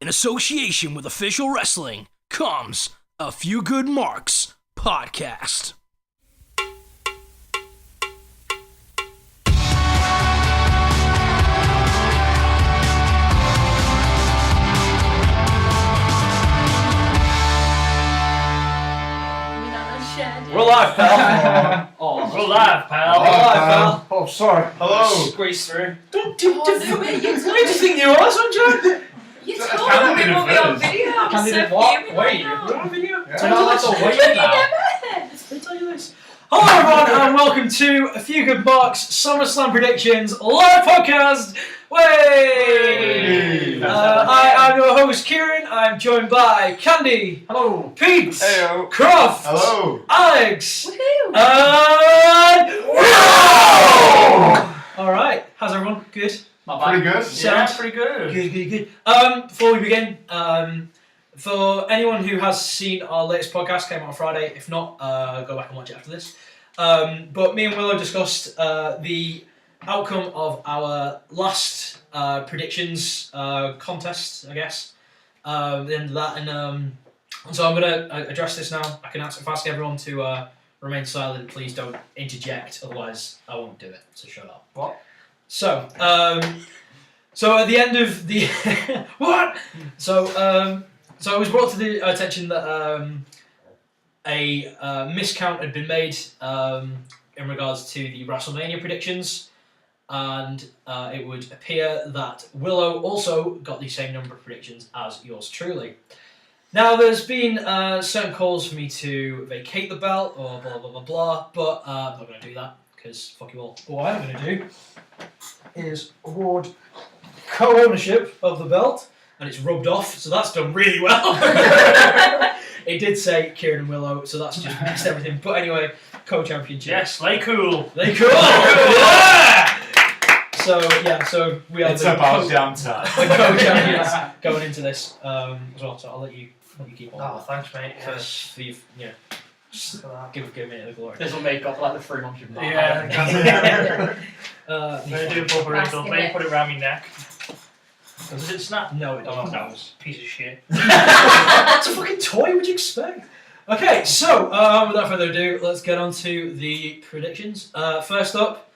In association with Official Wrestling comes A Few Good Marks Podcast. We're live, pal. We're live, pal. We're live, pal. Oh, sorry. Hello. Squeeze through. Where do you think you are, Sunshine? You told me we will be on video. I'm Candy so did what? fuming Wait, right now. We're on video. So now that's a wait now. Let me tell you this. Hello, everyone, and welcome to A Few Good Marks SummerSlam Predictions live podcast. Way! I'm your host, Kieran. I'm joined by Candy. Hello. Pete. Heyo. Croft. Hello. Alex. Woohoo! And Will! Alright, how's everyone? Good? Not Pretty bad. good. Sounds pretty good. Good. Before we begin, for anyone who has seen our latest podcast, came out on Friday. If not, go back and watch it after this. But me and Willow discussed the outcome of our last predictions contest, I guess. The end of that, and so I'm going to address this now. I can ask everyone to remain silent. Please don't interject, otherwise I won't do it. So shut up. What? So, so at the end of the what? So it was brought to the attention that a miscount had been made in regards to the WrestleMania predictions, and it would appear that Willow also got the same number of predictions as yours truly. Now, there's been certain calls for me to vacate the belt or blah blah blah blah, but I'm not going to do that because fuck you all. What I am going to do is award co-ownership of the belt, and it's rubbed off, so that's done really well. It did say Kieran and Willow, so that's just mixed everything. But anyway, co-championship. Yes, lay cool. They cool. Yeah! So we are It's the about damn time. co-champions going into this as well. So I'll let you keep on. Oh, thanks, mate. For you've, just give me the glory. This will make up like the 3 months you've not Yeah. had. I'm I'm gonna do a proper ritual. Basket Maybe it. put it around my neck. Does it snap? No, it Oh, doesn't. that was a piece of shit. It's a fucking toy. What'd you expect? Okay, so without further ado, let's get on to the predictions. First up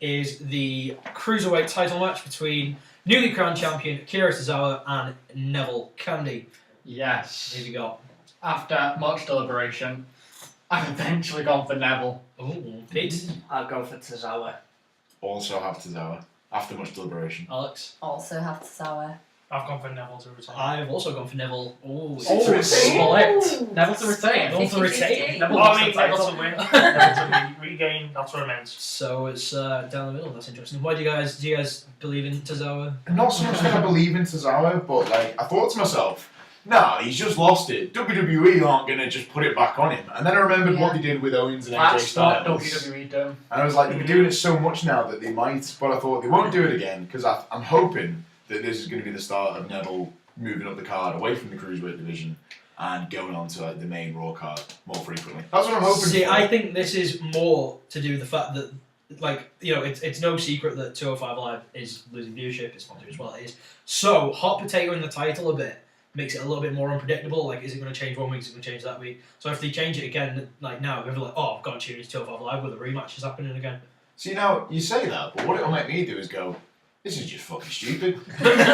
is the cruiserweight title match between newly crowned champion Akira Tozawa and Neville Candy. Yes. Here we go. After much deliberation, I've eventually gone for Neville. Ooh, Pete, I'll go for Tozawa. Also have Tozawa. After much deliberation. Alex. Also have to sour. I've gone for Neville to retain. I've also gone for Neville. Ooh, Split. Neville to retain. Neville to retain. Neville Oh, I lost mean, the Neville title. to win. Neville to regain. That's what I meant. So it's down the middle. That's interesting. Why do you guys believe in Tozawa? Not so much that I believe in Tozawa, but I thought to myself, nah, he's just lost it. WWE aren't going to just put it back on him. And then I remembered what they did with Owens and AJ That's what Styles. WWE do. And I was like, they've been doing it so much now that they might, but I thought they won't do it again because I'm hoping that this is going to be the start of Neville moving up the card away from the Cruiserweight division and going on to the main Raw card more frequently. That's what I'm hoping See, for. I think this is more to do with the fact that, it's no secret that 205 Live is losing viewership. It's not doing as well as it is. So, hot potato in the title a bit makes it a little bit more unpredictable. Like, is it going to change one week? Is it going to change that week? So, if they change it again, like now, we're like, oh, I've got to tune into 205 Live where the rematch is happening again. See, now, you say that, but what it'll make me do is go, this is just fucking stupid. And if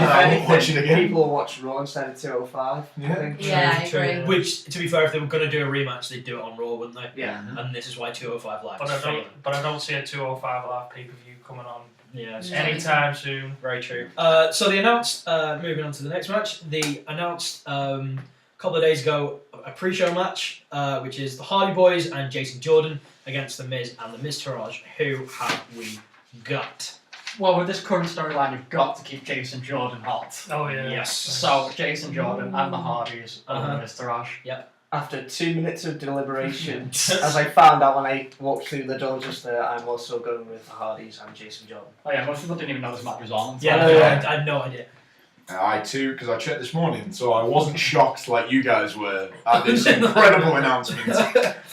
I won't watch it anything, again. people will watch Raw instead of 205. Yeah. I think. Yeah, I agree. Which, to be fair, if they were going to do a rematch, they'd do it on Raw, wouldn't they? Yeah. And this is why 205 Live But is I failing. don't see a 205 live pay-per-view coming on Yeah, it's No. anytime soon. very true. So they announced, moving on to the next match, they announced a couple of days ago a pre-show match, which is the Hardy Boys and Jason Jordan against The Miz and The Miz Taraj. Who have we got? Well, with this current storyline, you've got to keep Jason Jordan hot. Oh yeah. Yes. So, Jason Jordan and the Hardys over Mr. Ash. After 2 minutes of deliberation, as I found out when I walked through the door just there, I'm also going with the Hardys and Jason Jordan. Oh yeah, most people didn't even know this match was on. Yeah, Yeah. I had no idea. I too, because I checked this morning, so I wasn't shocked like you guys were at this incredible announcement.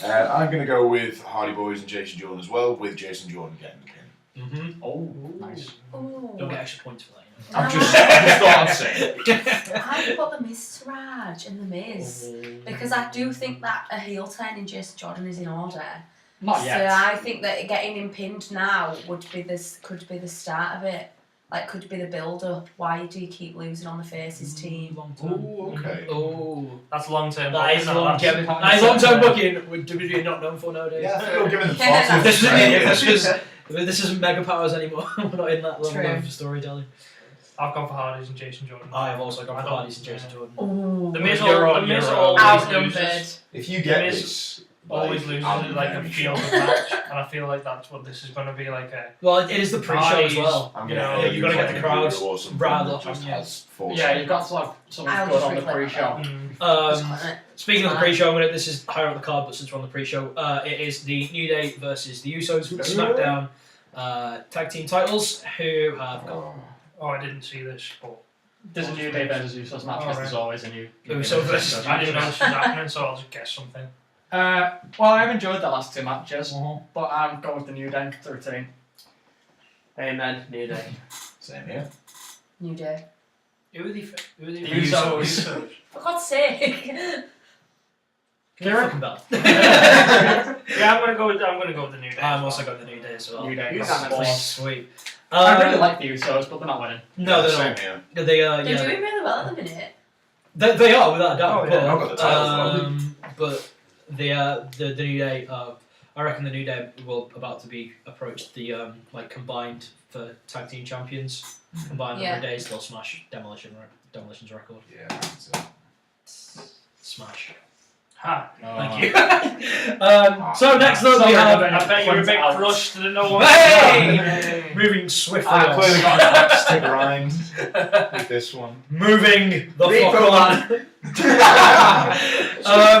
I'm going to go with Hardy Boys and Jason Jordan as well, with Jason Jordan getting the pin. Mm-hmm. Oh, nice. Don't Ooh. get extra points for that. I just thought I'd say it. I put the Miz to Raj and the Miz because I do think that a heel turn in Jason Jordan is in order. Not So yet. I think that getting him pinned now could be the start of it. Like, could be the build up. Why do you keep losing on the faces team? Long term. Ooh, okay. Oh, That's long term. that is long term. That is long term booking. With WWE not known for nowadays. Yeah, I think we're giving the Yeah, thought This that's is this isn't Mega Powers anymore. We're not in that level True. of storytelling. I've gone for Hardys and Jason Jordan. I have also gone I for don't- Hardys and Jason Jordan. Ooh. The Miz You're al- on the Miz your own. always Outnumbered. loses. If you get Miz this, Always loses I'm in like a very field shocked. of match, and I feel like that's what this is going to be like. Well, it is the pre-show as well. I'm You gonna know, hate you gotta like get the an crowd Imperial or something riled that up, just yeah. has force. Yeah, you've got to have something I'll good just on the reflect pre-show. Mm. Speaking of the pre-show, this is higher on the card, but since we're on the pre-show, it is the New Day versus the Usos for the SmackDown tag team titles, who have got Oh, I didn't see this, but There's a New Day versus Usos match because there's always a new. Usos versus I didn't know this was happening, so I'll just guess something. Well, I've enjoyed the last two matches, but I'm going with the New Day to retain. Amen. New Day. Same here. New Day. Who are the The Usos. For God's sake. Kieran Bell. Yeah, I'm gonna go with the New Day. I'm also going the New Day as well. New Day. Who's that's that? the boss. Sweet. I really like the Usos, but they're not winning. No, they're Same not. here. They They're yeah. doing really well at the minute. They are without a doubt. Oh, but, yeah, I've got the titles, but the New Day. I reckon the New Day will about to be approached the combined for tag team champions. Combined Yeah. number of days, they'll smash Demolition's record. Yeah, that's it. Smash. Ha! Thank you. So next up we Sorry, have. I bet you're a bit Out. crushed that no one. Hey! Moving swiftly I on. clearly got an axe to grind with this one. Moving the Rico fuck on.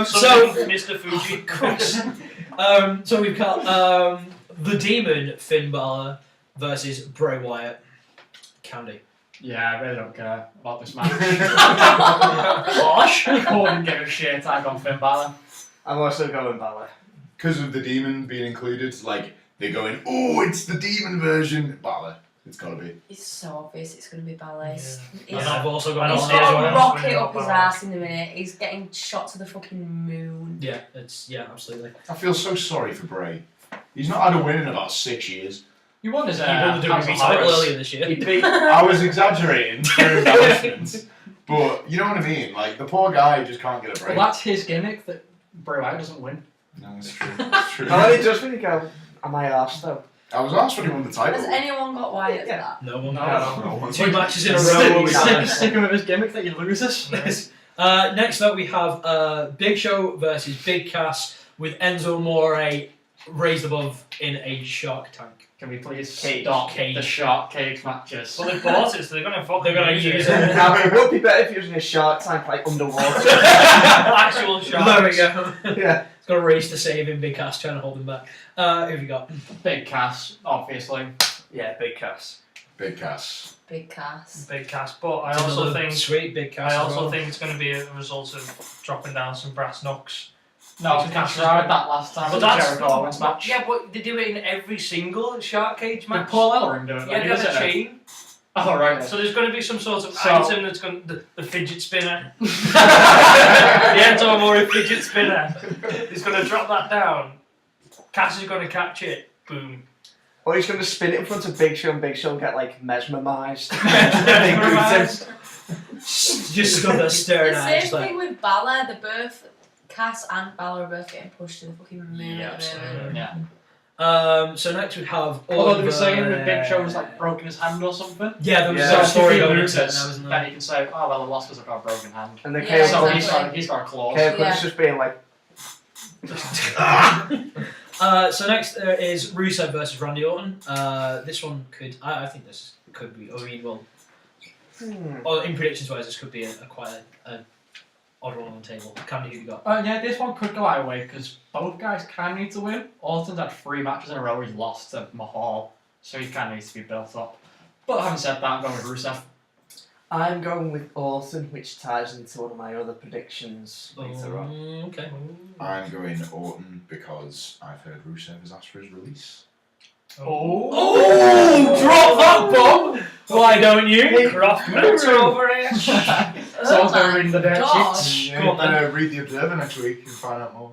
So Mr. Fuji. so we've got the Demon Finn Balor versus Bray Wyatt. Candy. Yeah, I really don't care about this match. Harsh. Couldn't give a shit. I've gone Finn Balor. I'm also going Balor. Because of the demon being included, like they're going, oh, it's the demon version. Balor, it's gotta be. It's so obvious it's going to be Balor. He's And I've also I got don't he's see Balor as got a well. anyone rocket winning up his Balor. ass in a minute. He's getting shot to the fucking moon. Yeah, absolutely. I feel so sorry for Bray. He's not had a win in about 6 years. He won his He won the House of WWE title Horrors. earlier this year. He beat. I was exaggerating for embellishment, but you know what I mean. Like the poor guy just can't get a Well, break. that's his gimmick that Bray Wyatt doesn't win. No, it's true. It's true. Oh, it does really go. Am I arsed though? I was asked when he won the title. Has anyone got Wyatt for that? No one. No. Two matches in a Stick- row. Sticking with his gimmick that he loses. Next up, we have Big Show versus Big Cass with Enzo Amore raised above in a shark tank. Can we please Cage. stop Cage. the shark cage matches? Well, they bought it, so they're gonna fucking They're gonna use it. Now, it would be better if using a shark tank like underwater. Actual sharks. There we go. Yeah. It's got a race to save him. Big Cass trying to hold him back. Who have you got? Big Cass, obviously. Yeah, Big Cass. Big Cass. Big Cass. Big cast, but I also think sweet Big Cass. I as also well. think it's going to be a result of dropping down some brass knucks. No, Big Cass Cass tried that last time But with the that's- Jericho Owens match. Yeah, but they do it in every single shark cage Did match. Paul Ellering do it? Yeah, when they he have was a in it? chain. Oh, right. So there's going to be some sort of So- item that's going the fidget spinner. The Enzo Amore fidget spinner. He's going to drop that down. Cass is going to catch it. Boom. Or he's going to spin it in front of Big Show and Big Show will get like mesmerised. Mesmerised. Just stood there staring The at it. same Just like, thing with Balor. The both Cass and Balor are both getting pushed to the fucking moon Yeah, at the moment. absolutely. Yeah. so next we have. Although they were saying Oliver- that Big Show's like broken his hand or something. Yeah, there was Yeah. So a if story he going into it loses, now, isn't then there? he can say, oh well, I lost because I've got a broken hand. And the Yeah, So KO exactly. he's got a clause. Clip's just being like, So next is Rusev versus Randy Orton. This one could, I think this could be, I mean, well, or in predictions wise, this could be quite a odd one on the table. Candy, who you got? Yeah, this one could go either way because both guys kind of need to win. Orton's had 3 matches in a row where he's lost to Mahal, so he kind of needs to be built up. But having said that, I'm going with Rusev. I'm going with Orton, which ties into one of my other predictions later on. Okay. I'm going Orton because I've heard Rusev has asked for his release. Oh, drop that bomb! Why don't you? Croft melter over here. Someone's going to read the dirt God. sheets. Yeah, Come on, then. read the Observer next week and find out more.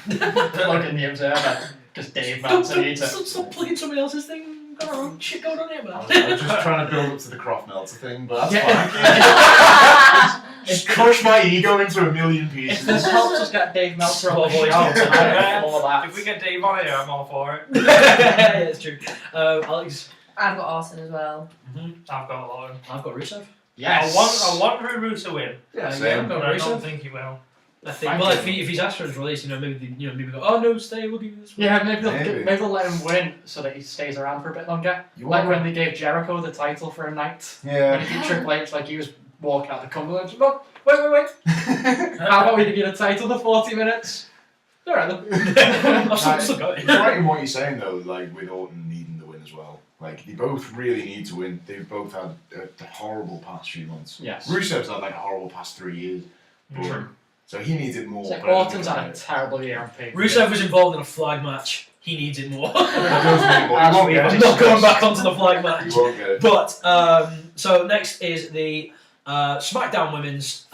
Look in the Observer. Just Dave Manson needs it. Stop playing somebody else's thing. Got our own shit going on here, man. I was just trying to build up to the Croft Melter thing, but that's Yeah. fine. Just crush my ego into a million If pieces. this helps us get Dave Meltzer on the Small voice show, Meltzer. I'm all that. If we get Dave on here, I'm all for it. Yeah, it's true. Alex, I've got Austin as well. I've got a lot of. I've got Rusev. Yes. I want Ruru to win, Yeah, Same. but I don't Rusev. think he will. I think. Thank Well, you. if he's asked for his release, maybe maybe go. Oh no, stay. We'll give you this. One. Yeah, maybe Maybe. they'll let him win so that he stays around for a bit longer. You Like want- when they gave Jericho the title for a night. When Yeah. he beat Triple H, like he was walking out the Cumberland. Look, wait. How about we give you the title for 40 minutes? Alright then. I've still got It's it. right in what you're saying though, like with Orton needing the win as well. Like they both really need to win. They've both had a horrible past few months. Yes. Rusev's had like a horrible past 3 years. True. So he needs it more. It's like but I don't Orton's think had a terrible year on paper. Rusev was involved in a flag match. He needs it more. he does need more. He won't get I'm it. not going back onto the flag He match. won't get it. But so next is the SmackDown Women's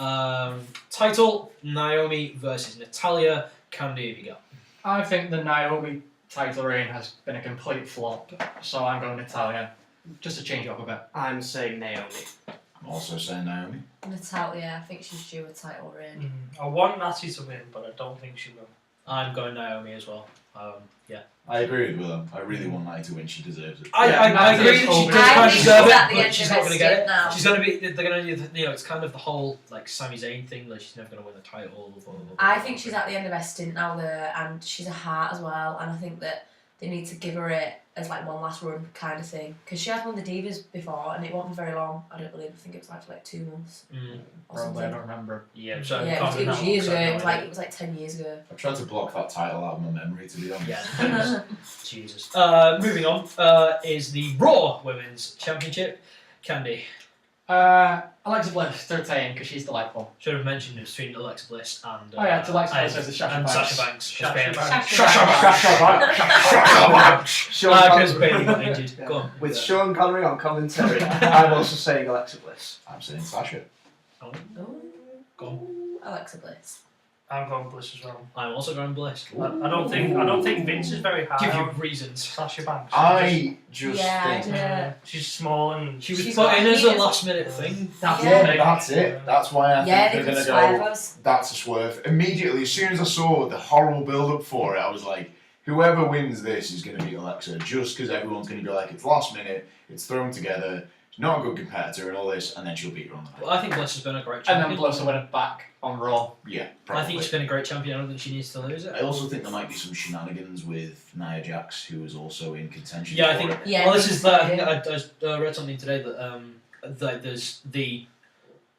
title: Naomi versus Natalia. Candy, have you got? I think the Naomi title reign has been a complete flop, so I'm going Natalia. Just to change it up a bit. I'm saying Naomi. I'm also saying Naomi. Natalia, I think she's due a title reign. I want Natty to win, but I don't think she will. I'm going Naomi as well. Yeah. I agree with Willem. I really want Natty to win. She deserves it. I Natalia agree is that she over. does I kind of think deserve she's it, at the but end she's of not her going to get stint it. now. She's going to be. They're going to. It's kind of the whole like Sami Zayn thing. Like she's never going to win the title. Blah, blah, blah, I blah, think blah. she's at the end of her stint now there, and she's a heart as well, and I think that they need to give her it as like one last run kind of thing, because she has won the Divas before and it wasn't very long. I don't believe. I think it was like for like 2 months or Probably, I something. don't remember. Yeah, So Yeah, it was years ago. It was like 10 years ago. I tried to block that title out of my memory, to be honest. Yeah. Jesus. Moving on is the Raw Women's Championship. Candy. Alexa Bliss to retain because she's delightful. Should have mentioned it between Alexa Bliss and. Oh yeah, it's Alexa and- Bliss versus Sasha and Banks. Sasha Banks. Sasha Because Banks. Bailey got injured. Yeah. Go on. With Sean Connery on commentary, I'm also saying Alexa Bliss. I'm saying Sasha. Oh, Ooh. go on. Alexa Bliss. I'm going Bliss as well. I'm also going Bliss. I don't think Vince is very high Give you on reasons. Sasha Banks. I just Yeah, I think. do. She's small and She was She's put got in as a years. last minute thing. That's Yeah. big. That's it. That's why I Yeah, think they they're could going to swerve go. us. That's a swerve. Immediately, as soon as I saw the horrible build up for it, I was like, whoever wins this is going to beat Alexa, just because everyone's going to be like, it's last minute, it's thrown together, she's not a good competitor and all this, and then she'll beat her on the night. Well, I think Bliss has been a great And champion. then Bliss will win it back on Raw. Yeah, I probably. think she's been a great champion. I don't think she needs to lose it. I also think there might be some shenanigans with Nia Jax, who is also in contention. Yeah, I for think. it. Yeah, well, this is the. I yeah. think I read something today that there's the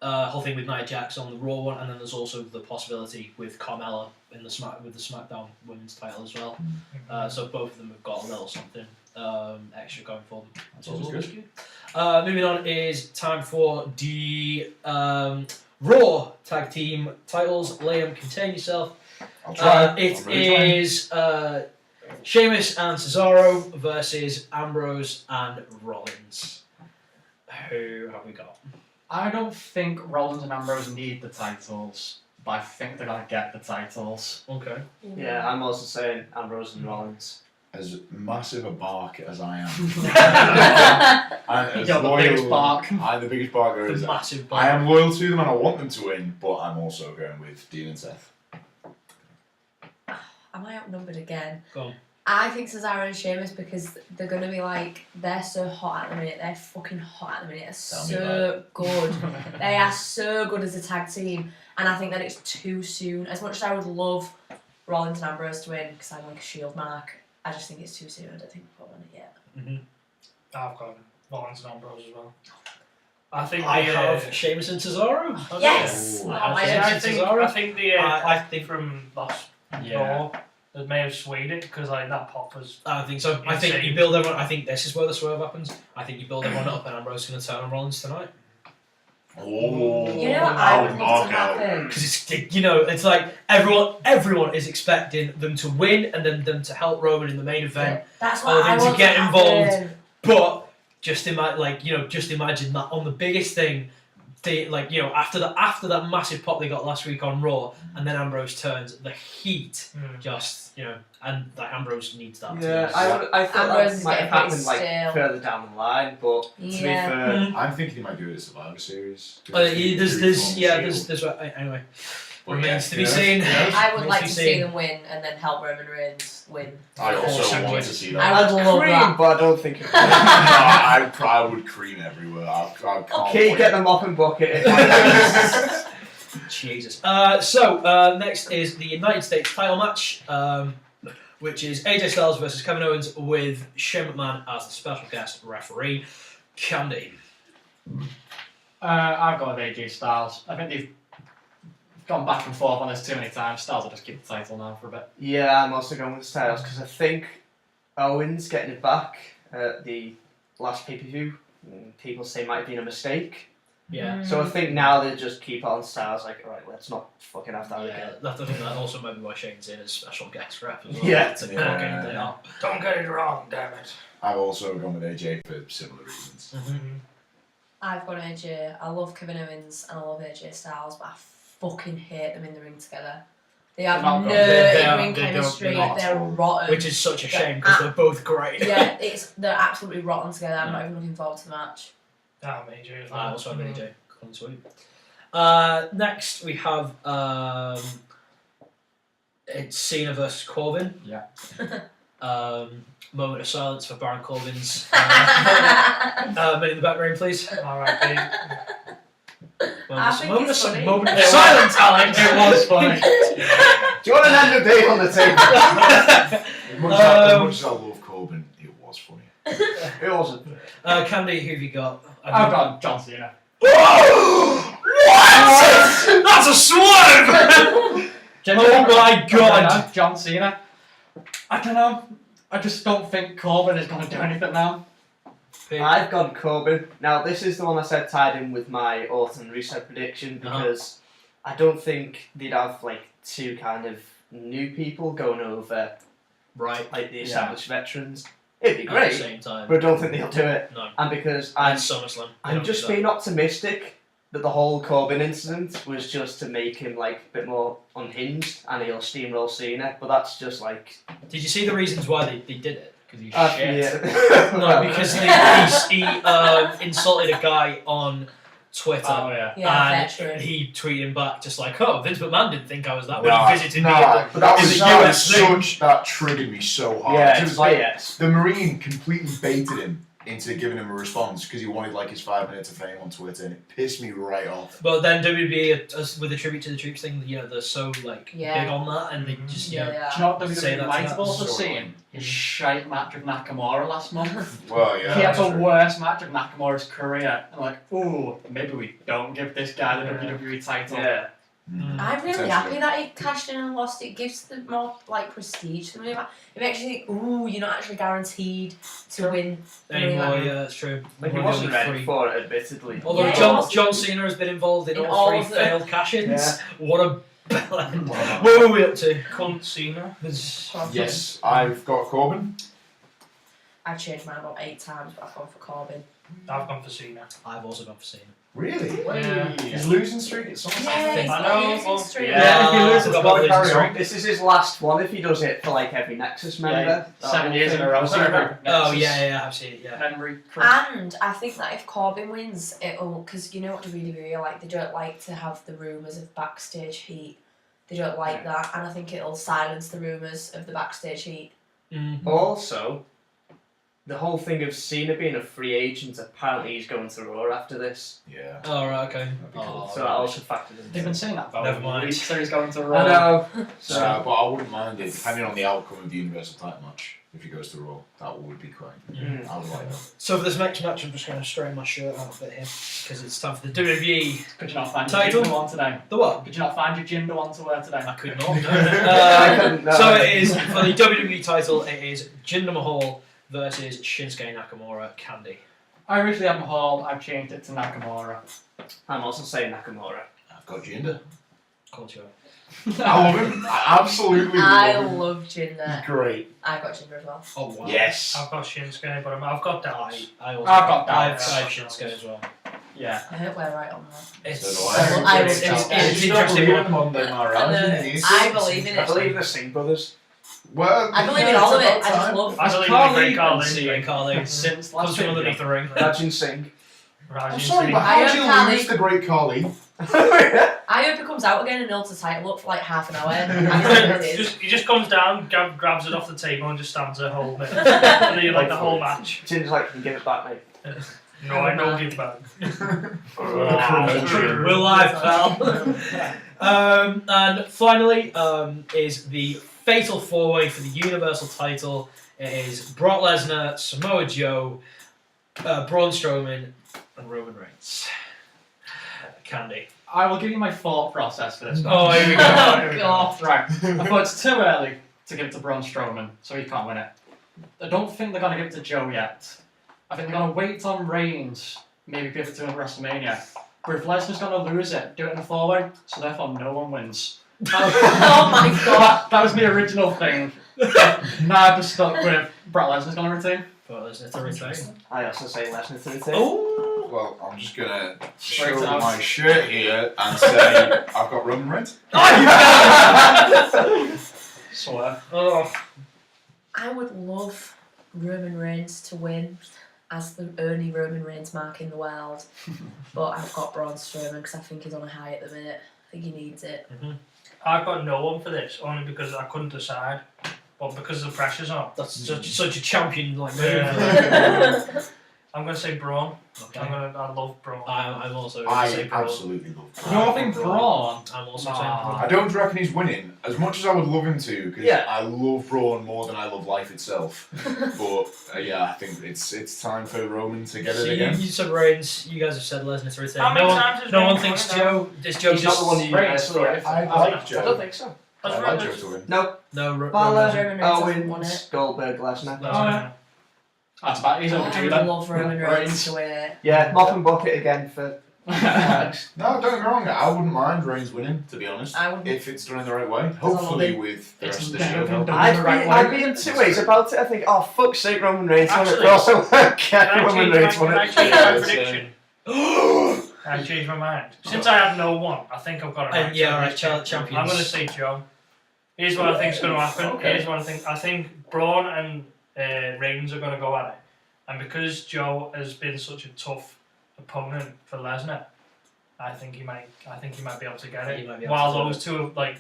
whole thing with Nia Jax on the Raw one, and then there's also the possibility with Carmella in the SmackDown Women's title as well. So both of them have got a little something extra going for them. That's always good. Moving on is time for the Raw Tag Team titles. Liam, contain yourself. I'll try. It I'm really trying. is Sheamus and Cesaro versus Ambrose and Rollins. Who have we got? I don't think Rollins and Ambrose need the titles, but I think they're gonna get the titles. Okay. Yeah, I'm also saying Ambrose and Rollins. As massive a bark as I am, and as You're the loyal, biggest bark. I'm the biggest bark there The is. massive I am loyal to them and I want them to win, but I'm also going with Dean and Seth. Am I outnumbered again? Go on. I think Cesaro and Sheamus because they're going to be like, they're so hot at the minute. They're fucking hot at the minute. They're Tell me so good. They are so good as a tag team. And I think that it's too soon. As much as I would love Rollins and Ambrose to win because I'm like a shield mark, I just think it's too soon. I don't think we've got one yet. I've got Rollins and Ambrose as well. I think I the, have Sheamus and Cesaro. Yes! Ooh, Oh, I have I Sheamus I and think Cesaro. I think the I I think from last Yeah. Raw that may have swayed it because like that pop was I think so. I think you build everyone. I think this is where the swerve happens. I think you build everyone up, and Ambrose is going to turn on Rollins tonight. Oh, You know what I would love to happen? Because it's like everyone is expecting them to win and then them to help Roman in the main event, That's or what I them want to get involved. happen. But just imagine that on the biggest thing, after that massive pop they got last week on Raw, and then Ambrose turns, the heat and that Ambrose needs that. Yeah, too. I thought Ambrose that is might getting have happened pretty further down the line, but to be Yeah. fair, I'm thinking he might do it at Survivor Series. There's anyway. But Remains to be yeah. seen. I would Remains like be to seen. see them win and then help Roman Reigns win. I also Awesome. wanted to see that. I would love cream, that. but I don't think it. I would cream everywhere. I can't Okay, wait. get them up and bucket. Jesus. So next is the United States title match, which is AJ Styles versus Kevin Owens with Shane McMahon as the special guest referee. Candy. I've gone with AJ Styles. I think they've gone back and forth on this too many times. Styles will just keep the title now for a bit. Yeah, I'm also going with Styles because I think Owens getting it back at the last pay-per-view, people say might have been a mistake. Yeah. So I think now they just keep on Styles like, alright, let's not fucking have that again. I think that also might be why Shane's in as special guest rep as well. Yeah. To Yeah. fucking day up. Don't get it wrong, damn it. I've also gone with AJ for similar reasons. I've got AJ. I love Kevin Owens and I love AJ Styles, but I fucking hate them in the ring together. They have They're not no good. in-ring They don't- chemistry. they're not They're at all. rotten. Which is such a shame because they're both great. Yeah, they're absolutely rotten together. I'm not even looking forward to the match. Damn, AJ. as well. I also have AJ. Clean sweep. Next we have it's Cena versus Corbin. Yeah. Moment of silence for Baron Corbin's men in the back ring, please. R.I.P. I think Moment it's of funny. moment of It was- silence, Alex. It was funny. Do you want an end of day on the table? As much as I love Corbin, it was funny. It wasn't. Candy, who have you got? I've gone John Cena. What? That's a swerve! Oh my god! John Cena. I don't know. I just don't think Corbin is going to do anything now. I've gone Corbin. Now, this is the one I said tied in with my Orton reset prediction because I don't think they'd have like two kind of new people going over Right. like the established veterans. It'd be At the great, same time. but I don't think they'll do it. No. And because And I'm SummerSlam. They I'm don't just do that. being optimistic that the whole Corbin incident was just to make him like a bit more unhinged and he'll steamroll Cena, but that's just like Did you see the reasons why they did it? Because he's shit. yeah. No, because he insulted a guy on Twitter. Oh, yeah. Yeah, And veteran. he tweeted back just like, "Oh, Vince McMahon didn't think I was that when Nah, he visited me nah, but that in was the US such that triggered me so hard. Yeah, It it's was like BS. the Marine completely baited him into giving him a response because he wanted like his 5 minutes of fame on Twitter, and it pissed me right off. But then WWE, with the tribute to the troops thing, they're so like Yeah. big on that, and they just Yeah, Do you know what Say WWE that might to have that. also So seen? His shite match with Nakamura last month. Well, yeah. He had that's the true. worst match of Nakamura's career. And like, ooh, maybe we don't give this guy the WWE title. Yeah. I'm really Potentially. happy that he cashed in and lost. It gives the more like prestige to the money match. It makes you think, ooh, you're not actually guaranteed to win the money anymore. match. Yeah, that's true. Like he One of the wasn't only ready three. for it, admittedly. Although Yeah, John, it was- John Cena has been involved in, In all all three of the- failed cash-ins. Yeah. What a bellend. Wow. What were we up to? Cunt Cena. Yes, I've got Corbin. I've changed mine about 8 times, but I've gone for Corbin. I've gone for Cena. I've also gone for Cena. Really? Yeah. He's losing streak at SummerSlam. Yeah, think- he's I got know, a losing well, streak. yeah, if he loses, I've it's got gotta losing carry streak. on. This is his last one if he does it for like every Nexus member. Yeah, 7 years in a row. Oh yeah, I've seen it. Yeah. Memory. And I think that if Corbin wins, it'll, because you know what WWE are like, they don't like to have the rumours of backstage heat. They don't like that, and I think it'll silence the rumours of the backstage heat. Also, the whole thing of Cena being a free agent, apparently he's going to Raw after this. Yeah. Oh right, okay. That'd be cool. So that also factored in. They've been saying that for Never mind. weeks. So he's going to I Raw. know. So, but I wouldn't mind it, depending on the outcome of the Universal title match. If he goes to Raw, that would be quite. Mm. I would like that. So for this next match, I'm just going to straighten my shirt out a bit here because it's time for the WWE. Could you not find Title? your Jinder one today? The what? Could you not find your Jinder one to wear today? I could not. I couldn't, no. So it is for the WWE title. It is Jinder Mahal versus Shinsuke Nakamura. Candy. I originally had Mahal, I've changed it to Nakamura. I'm also saying Nakamura. I've got Jinder. Of course you are. I love him. I absolutely I love him. love Jinder. He's great. I got Jinder as well. Oh wow. Yes. I've got Shinsuke, but I've got Dallas. I also I've got I have Dallas. Shinsuke as well. Yeah. I hope we're right on that. It's So do I will it's it's interesting. Monday, I believe in I it. believe in the Singh brothers. Well, I believe in all of it. I just love. I believe in Carly Great Carly. been Great Carly. Since Comes last from video. underneath the ring. Rajin Singh. Rajin I'm sorry, Singh. but I how am did you Carly. lose the Great Carly? I hope it comes out again and holds the title up for like half an hour. I think it is. He just comes down, grabs it off the table, and just stands there holding it. And then like the whole match. Jin's like, you can give it back, mate. No, I don't give back. We're live, pal. And finally, is the fatal four-way for the Universal title. It is Brock Lesnar, Samoa Joe, Braun Strowman, and Roman Reigns. Candy. I will give you my thought process for this. Oh, here we go. Oh god. Right. I thought it's too early to give it to Braun Strowman, so he can't win it. I don't think they're going to give it to Joe yet. I think they're going to wait on Reigns, maybe give it to him at WrestleMania. But if Lesnar's going to lose it, do it in a four-way, so therefore no one wins. Oh my god. That was my original thing. Now I've just stuck with Brock Lesnar's going to retain. Brock Lesnar to retain. I also say Lesnar to retain. Oh! Well, I'm just gonna show Right out. my shirt here and say I've got Roman Reigns. Swear. Oh. I would love Roman Reigns to win as the only Roman Reigns mark in the world, but I've got Braun Strowman because I think he's on a high at the minute. I think he needs it. I've got no one for this, only because I couldn't decide. But because the pressure's on. That's such a champion like move. Yeah. I'm going to say Braun. Okay. I love Braun. I'm also going to say I Braun. absolutely love You know, I think Braun. I'm also Nah. saying Braun. I don't reckon he's winning as much as I would love him to, because Yeah. I love Braun more than I love life itself. But yeah, I think it's time for Roman to get So it again. you said Reigns, you guys have said Lesnar to retain. How many No one, times has no one Reigns thinks won it now? Joe. Does Joe He's just not the one you Reigns, sorry. I I like Joe. don't think so. I like Joe to win. No. No, Balor, Roman Reigns hasn't won Owens, it. Goldberg, Lesnar. No. Oh, yeah. That's about he's I overdue would then. love Roman Reigns to win it. Yeah, mop and bucket again for Alex. No, don't get me wrong. I wouldn't mind Reigns winning, to be honest, I would. if it's done in the right way. I love Hopefully, it. with the It's rest of the never show. been done. I'd be in two ways about it. I think, oh, fuck's sake, Roman Reigns. Actually, But also, Can get Roman Reigns won I it. change my Yeah, prediction? I changed my mind. Since I had no one, I think I've got it right. yeah, right. Champions. I'm going to say Joe. Here's what I think is going to happen. Okay. Here's what I think. I think Braun and Reigns are going to go at it. And because Joe has been such a tough opponent for Lesnar, I think he might be able to get He it. might be able While to do those two are like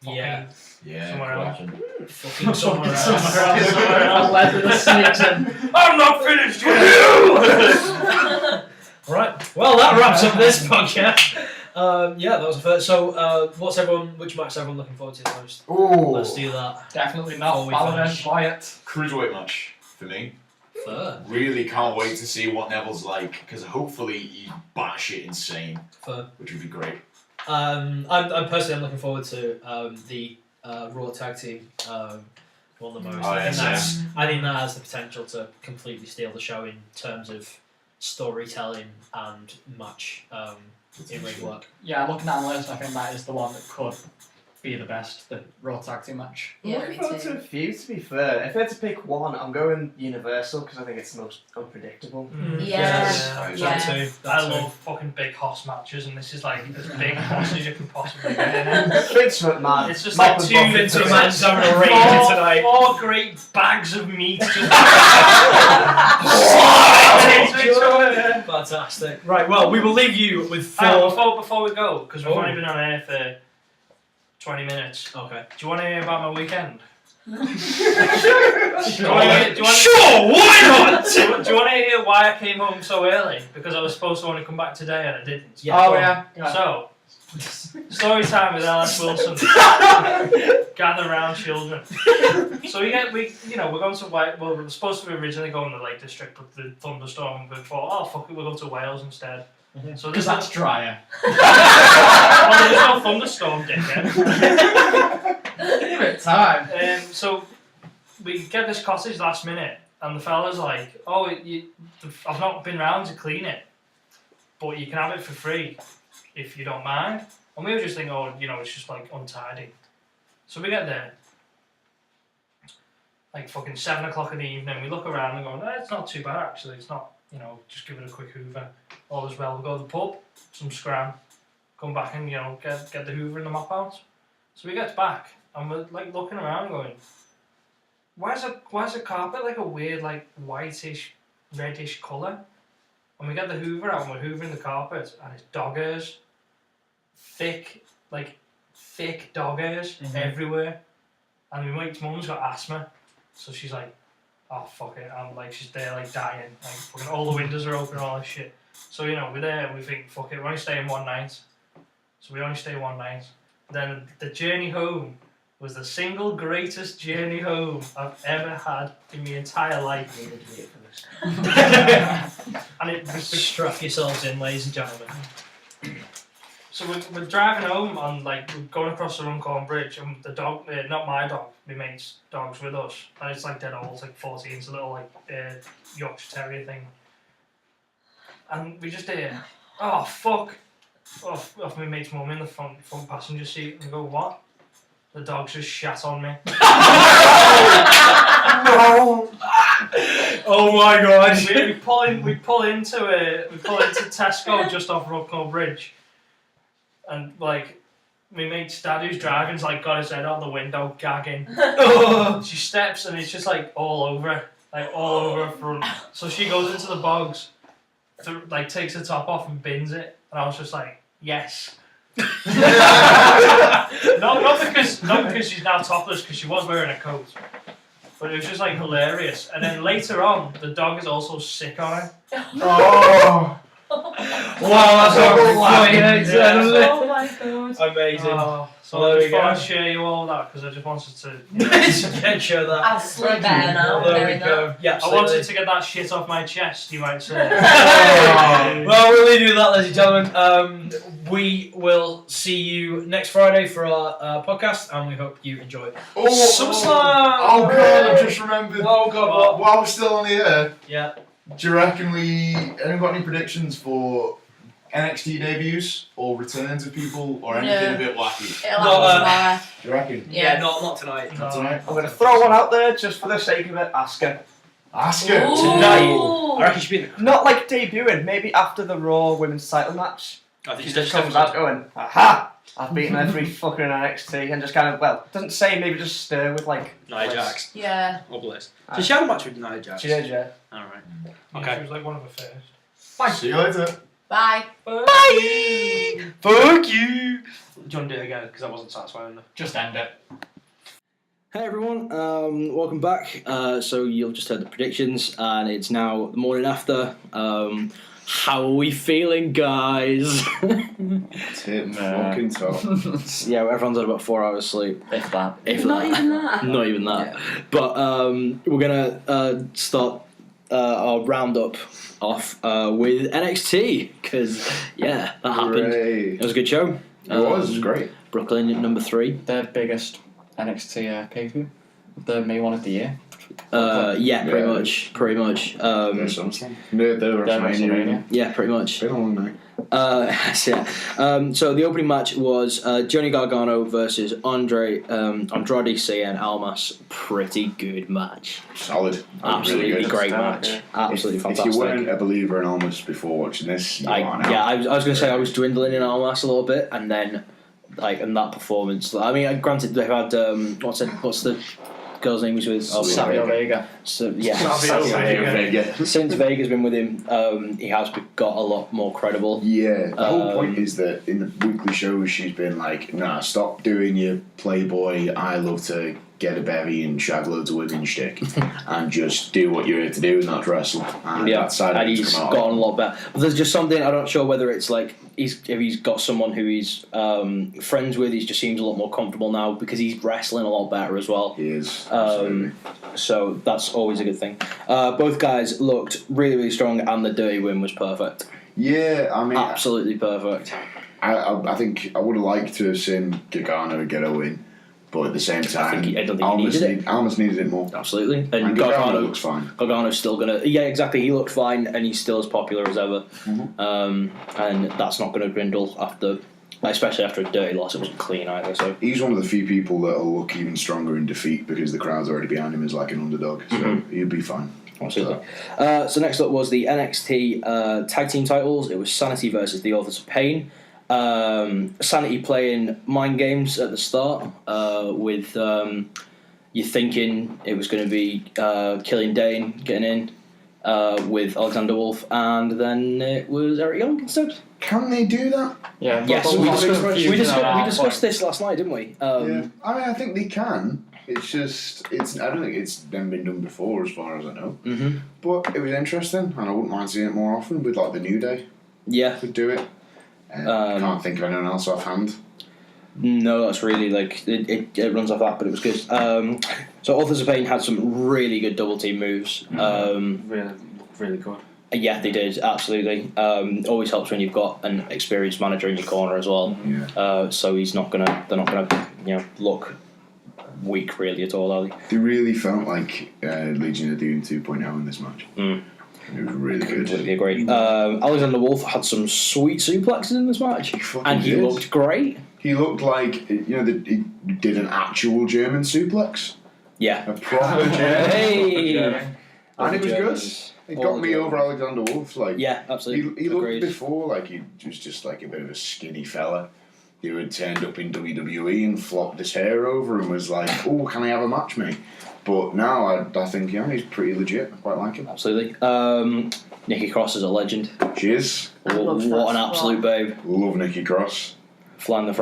Yeah. Yeah, Somewhere could else. happen. Fucking somewhere else. Somewhere else. Lesnar sneaks in. I'm not finished yet. Right. Well, that wraps up this podcast. Yeah, that was the first. So, which match is everyone looking forward to the most? Oh, Let's do that. Definitely Before not. we Balor and finish. Wyatt. cruiserweight match for me. Fair. Really can't wait to see what Neville's like, because hopefully he's batshit insane, Fair. which would be great. I'm personally looking forward to the Raw tag team one the most. Oh, yes, I think that has the potential to completely steal the show in terms of storytelling and match in ring work. Yeah, looking at analytics, I think that is the one that could be the best, the Raw Tag Team match. Yeah, looking me forward to too. a few, to be fair. If I had to pick one, I'm going Universal because I think it's the most unpredictable. Yeah. That Yeah. too. I That too. love fucking big hoss matches, and this is like as big hoss as you can possibly get in it. Vince McMahon. It's just Mop like and two bucket Vince to McMahon's Vince. having a rage tonight. four great bags of meat. Just Fantastic. Right, well, we will leave you with Oh, four. before we go, because we've Oh. only been on air for 20 minutes. Okay. Do you want to hear about my weekend? Sure, why not? Do you want to hear why I came home so early? Because I was supposed to only come back today and I didn't. Yeah, Oh, go on. yeah. So, story time with Alice Wilson. Gather round, children. So we're going to Wales. Well, we were supposed to originally go in the Lake District, but the thunderstorm. We thought, oh fuck it, we'll go to Wales instead. So Because that's drier. well, there's no thunderstorm, dickhead. Give it time. So we get this cottage last minute, And the fella's like, oh, I've not been round to clean it, but you can have it for free if you don't mind. And we were just thinking, oh, it's just like untidy. So we get there, like fucking 7 o'clock in the evening. We look around and go, no, it's not too bad actually. It's not, just give it a quick hoover. All is well. We go to the pub, some scram, come back and get the hoover and the mop out. So we get back and we're like looking around going, why's the carpet like a weird like whitish, reddish colour? And we get the hoover out and we're hoovering the carpet and it's dog hairs. Thick dog hairs everywhere. And my mate's mum's got asthma. So she's like, oh fuck it. I'm like, she's there like dying. Like fucking all the windows are open and all this shit. So we're there and we think, fuck it, we're only staying one night. So we only stay one night. Then the journey home was the single greatest journey home I've ever had in my entire life. And it was Strap yourselves in, ladies and gentlemen. So we're driving home and like we're going across the Runcorn Bridge and the dog, not my dog, my mate's dog's with us, and it's like dead old, it's like 14, it's a little like Yorkshire Terrier thing. And we just hear, oh fuck, off my mate's mum in the front passenger seat, and we go, what? The dog's just shat on me. No. Oh my god. We pull into Tesco just off Runcorn Bridge. And like my mate's dad who's driving's like got his head out the window gagging. She steps and it's just like all over her front. So she goes into the bogs, like takes her top off and bins it, and I was just like, yes. not because she's now topless, because she was wearing a coat, but it was just like hilarious. And then later on, the dog is also sick on her. Oh. Wow, that's so Oh my god. amazing. So Well, I there just we thought go. I'd share you all that because I just wanted to. You can't show that. I'll sleep better now. There we knowing that. go. Yeah, I wanted to get that shit off my chest, you might say. Well, we'll leave you with that, ladies and gentlemen. We will see you next Friday for our podcast, and we hope you enjoy SummerSlam. Oh god, I just remembered. Oh god, what? While we're still on the air, Yeah. do you reckon anyone got any predictions for NXT debuts or returns of people or anything No. a bit wacky? It'll No, happen tomorrow. Do you reckon? Yeah. not tonight. Tonight? I'm going to throw one out there just for the sake of it. Asuka. Ask her. Ooh. Tonight. I reckon she should be in the. Not like debuting, maybe after the Raw Women's title match. I think She just comes out going, aha! I've beaten every fucker in NXT, and just kind of, doesn't say, maybe just stir with like. Nia Jax. Yeah. Or Bliss. So she had a match with Nia Jax. She did, yeah. Alright. Yeah, Okay. she was like one of the first. See you later. Bye. Bye! Fuck you! Do you want to do it again? Because that wasn't satisfying enough. Just end it. Hey everyone, welcome back. So you've just heard the predictions, and it's now the morning after. How are we feeling, guys? Tip fucking top. Yeah, everyone's had about 4 hours sleep. If that. If Not that. even that. Not even that. But we're gonna start our roundup off with NXT, because yeah, that happened. Hooray. It was a good show. It was great. Brooklyn at number 3. Their biggest NXT pay-per-view, the main one of the year. Yeah, pretty Yeah. much. Pretty much. There's something. No, they were Their WrestleMania. Yeah, pretty much. Been a long night. Yeah. So the opening match was Johnny Gargano versus Andrade Cien Almas. Pretty good match. Solid. Absolutely Really good. great Start, match. yeah. Absolutely If fantastic. you weren't a believer in Almas before watching this, you are now. I was going to say I was dwindling in Almas a little bit, and then and that performance. I mean, granted they've had what's the girl's name was with? Savio Vega. So yeah, Savio Vega. since Vega's been with him, he has got a lot more credible. Yeah, the whole point is that in the weekly shows she's been like, nah, stop doing your Playboy, I love to get a berry and shag loads of women shtick and just do what you're here to do, and that's wrestle. And Yeah, that side and of it's he's come out. gotten a lot better. But there's just something, I'm not sure whether it's like if he's got someone who he's friends with. He just seems a lot more comfortable now because he's wrestling a lot better as well. He is. absolutely. So that's always a good thing. Both guys looked really, really strong, and the dirty win was perfect. Yeah, I mean, Absolutely perfect. I think I would have liked to have seen Gargano get a win, but at the same time, I don't think he needed it. Almas needed it more. Absolutely. And Gargano looks fine. Gargano's still gonna. Yeah, exactly. He looked fine, and he's still as popular as ever. And that's not going to dwindle after, especially after a dirty loss. It wasn't clean either. So he's one of the few people that'll look even stronger in defeat because the crowd's already behind him as like an underdog. So he'll be fine. Absolutely. So next up was the NXT Tag Team titles. It was Sanity versus the Authors of Pain. Sanity playing mind games at the start with you thinking it was going to be Killian Dane getting in with Alexander Wolf, and then it was Eric Young instead. Can they do that? Yeah. Yes, we discussed this last night, didn't we? Yeah. I think they can. It's just, I don't think it's never been done before, as far as I know. But it was interesting, and I wouldn't mind seeing it more often with like the New Day. Yeah, Could do it. Can't think of anyone else offhand. No, that's really like it runs off that, but it was good. So Authors of Pain had some really good double team moves. Really good. Yeah, they did, absolutely. Always helps when you've got an experienced manager in your corner as well. Yeah. So they're not gonna look weak really at all, are they? They really felt like Legion of Doom 2.0 in this match. It was really good. Completely agree. Alexander Wolf had some sweet suplexes in this match, and he looked great. He looked like he did an actual German suplex. Yeah, A proper German. Hey, And it was good. It got me over Alexander Wolf. Like, yeah, absolutely. He looked Agreed. before like he was just like a bit of a skinny fella who had turned up in WWE and flopped his hair over and was like, "Oh, can I have a match, mate?" But now I think he's pretty legit. I quite like him. Absolutely. Nikki Cross is a legend. She is. What an absolute babe. Love Nikki Cross. Flying the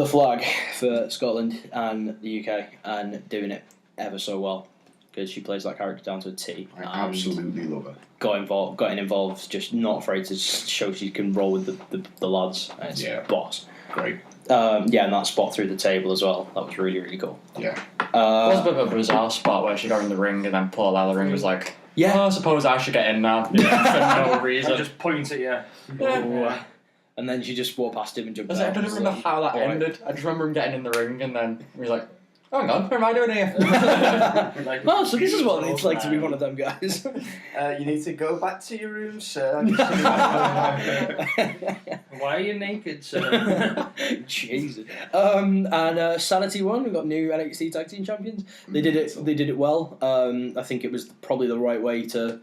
flag for Scotland and the UK, and doing it ever so well, because she plays that character down to a T. I absolutely love her. Getting involved, just not afraid to show she can roll with the lads. And it's boss. Great. And that spot through the table as well. That was really, really cool. Yeah. It was a bit of a bizarre spot where she got in the ring and then Paul out of the ring was like, I suppose I should get in now. For no reason. Just point at you. Yeah. And then she just walked past him and jumped out. I don't remember how that ended. I just remember him getting in the ring and then he was like, oh, hang on, what am I doing here? Oh, so this is what it's like to be one of them guys. You need to go back to your room, sir. Why are you naked, sir? Jesus. And Sanity won. We got new NXT Tag Team Champions. They did it well. I think it was probably the right way to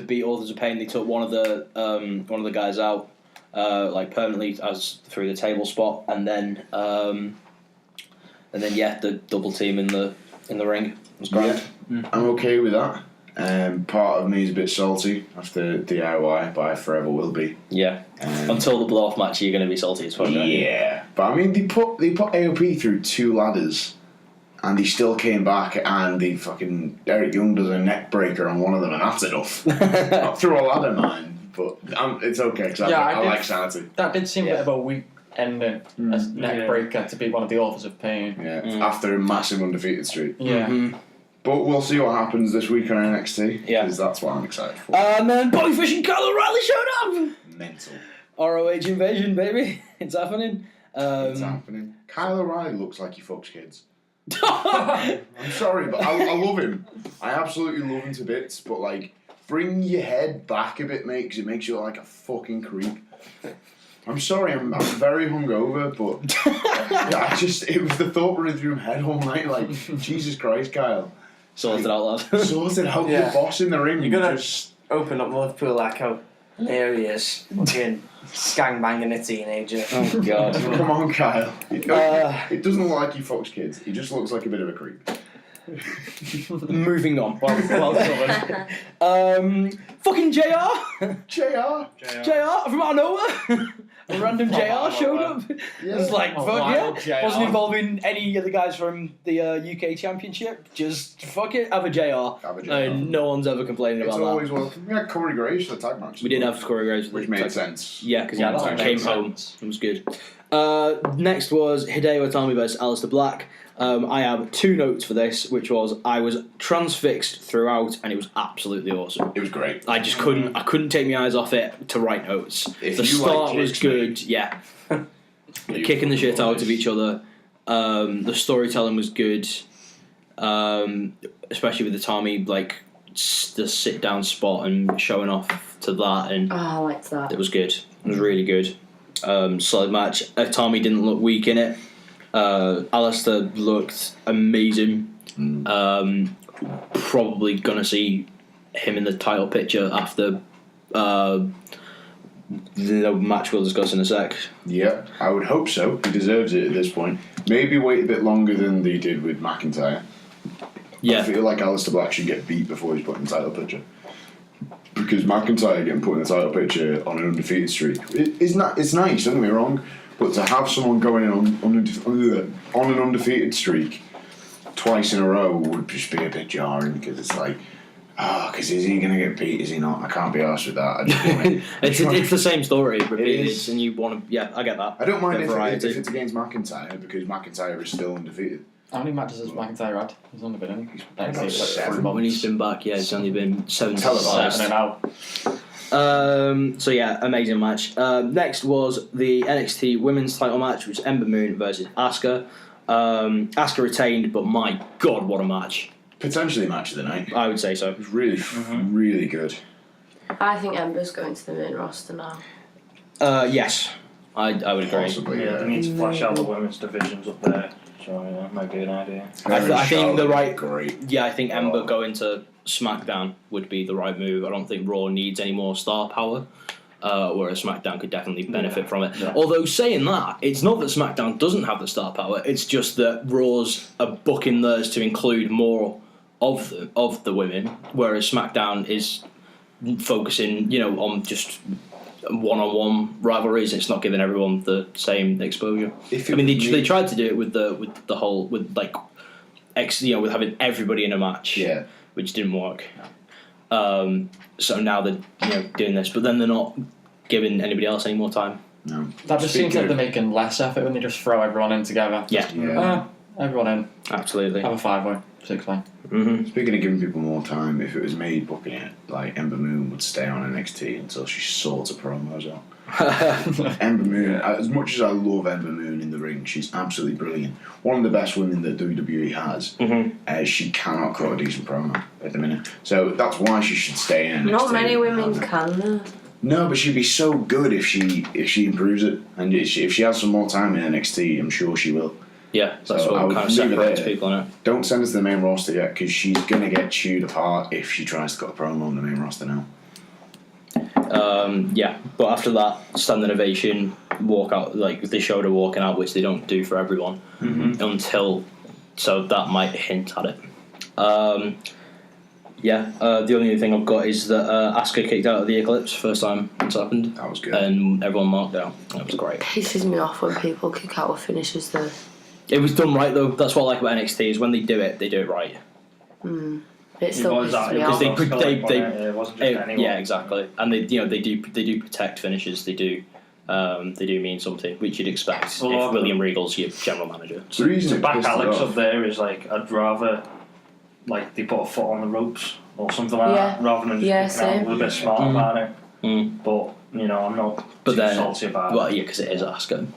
beat Authors of Pain. They took one of the guys out, like permanently as through the table spot, and then the double team in the ring was great. Yeah. I'm okay with that. Part of me is a bit salty after DIY, but I forever will be. Yeah. Until the blow off match, you're going to be salty as fuck. Yeah. But I mean, they put AOP through 2 ladders, and they still came back, and fucking Eric Young does a neck breaker on one of them, and that's enough. Not through a ladder, man. But it's okay because I like Sanity. That did seem a bit of a weak ending as neck breaker to be one of the Authors of Pain. Yeah. After a massive undefeated streak. Yeah. Mm-hmm. But we'll see what happens this week on NXT. Yeah. Because that's what I'm excited for. And then Bobby Fish and Kyle O'Reilly showed up. Mental. ROH invasion, baby. It's happening. It's happening. Kyle O'Reilly looks like he fucks kids. I'm sorry, but I love him. I absolutely love him to bits. But like, bring your head back a bit, mate, because it makes you look like a fucking creep. I'm sorry, I'm very hungover, but it was the thought running through my head all night, like, Jesus Christ, Kyle. Sort it out, lad. Sort it out, the boss in the ring. You're going to open up Liverpool like how there he is, fucking gangbanging a teenager. Oh, God. Come on, Kyle. It doesn't look like he fucks kids. He just looks like a bit of a creep. Moving on. Fucking JR. JR from out of nowhere. A random JR showed up. Yeah. It's like, fuck yeah. JR. Wasn't involving any of the guys from the UK Championship. Just fuck it, have a JR. And no one's ever complaining It's about that. always welcome. We had Corey Graves for the tag match. We did have Corey Graves, which made sense. Yeah, because that he came makes home. sense. It was good. Next was Hideo Itami versus Aleister Black. I have 2 notes for this, which was I was transfixed throughout, and it was absolutely awesome. It was great. I just couldn't take my eyes off it to write notes. If the you start like was kicks, good, yeah. kicking the shit out of each other. The storytelling was good, especially with the Tommy the sit down spot and showing off to that, and I liked that. it was good. It was really good. Solid match. Tommy didn't look weak in it. Alistair looked amazing. Probably gonna see him in the title picture after the match we'll discuss in a sec. Yeah, I would hope so. He deserves it at this point. Maybe wait a bit longer than they did with McIntyre. Yeah. I feel like Alistair Black should get beat before he's put in the title picture. Because McIntyre getting put in the title picture on an undefeated streak, it's nice, don't get me wrong, but to have someone going on an undefeated streak twice in a row would just be a bit jarring, because it's like, because is he going to get beat? Is he not? I can't be arsed with that. I just it's the same story repeated, is. and you want to. Yeah, I get that. I don't mind if variety. it's against McIntyre, because McIntyre is still undefeated. How many matches has McIntyre had? He's only been in. When he's been back, yeah, it's only been 7 televised. So yeah, amazing match. Next was the NXT Women's Title match, which was Ember Moon versus Asuka. Asuka retained, but my God, what a match! Potentially match of the night. I would say so. It was really, really good. I think Ember's going to the main roster now. Yes, I would agree. Possibly, Yeah, they need to flash out the women's divisions up there. So yeah, might be an idea. I think the right. Great. Yeah, I think Ember going to SmackDown would be the right move. I don't think Raw needs any more star power. Whereas SmackDown could definitely benefit from it. Yeah. Although saying that, it's not that SmackDown doesn't have the star power. It's just that Raw's are booking theirs to include more of the women, whereas SmackDown is focusing, on just one-on-one rivalries. It's not giving everyone the same exposure. They tried to do it with the whole with having everybody in a match, which didn't work. So now they're doing this, but then they're not giving anybody else any more time. No. That just seems like they're making less effort when they just throw everyone in together. Yeah. Everyone in. Absolutely. Have a 5-way, 6-way. Mm-hmm. Speaking of giving people more time, if it was me booking it, like Ember Moon would stay on NXT until she sorts her promos out. Ember Moon, as much as I love Ember Moon in the ring, she's absolutely brilliant. One of the best women that WWE has. She cannot cut a decent promo at the minute, so that's why she should stay in NXT. Not many women can though. No, but she'd be so good if she improves it, and if she has some more time in NXT, I'm sure she will. Yeah, that's So what kind of separates people on it. Don't send us to the main roster yet, because she's going to get chewed apart if she tries to cut a promo on the main roster now. But after that, standing ovation, walk out, they showed her walking out, which they don't do for everyone so that might hint at it. The only thing I've got is that Asuka kicked out of the Eclipse, first time it's happened. That was good. And everyone marked out. That was great. Pisses me off when people kick out of finishes though. It was done right though. That's what I like about NXT is when they do it right. It still pisses me Because off. It wasn't just anyone. Yeah, exactly. And they do protect finishes. They do mean something, which you'd expect if William Regal's your general manager. The reason To back Alex up there is I'd rather they put a foot on the ropes or something like that, rather than just kicking out. We're a bit smart about it. But I'm not too salty about it. Well, yeah, because it is Asuka,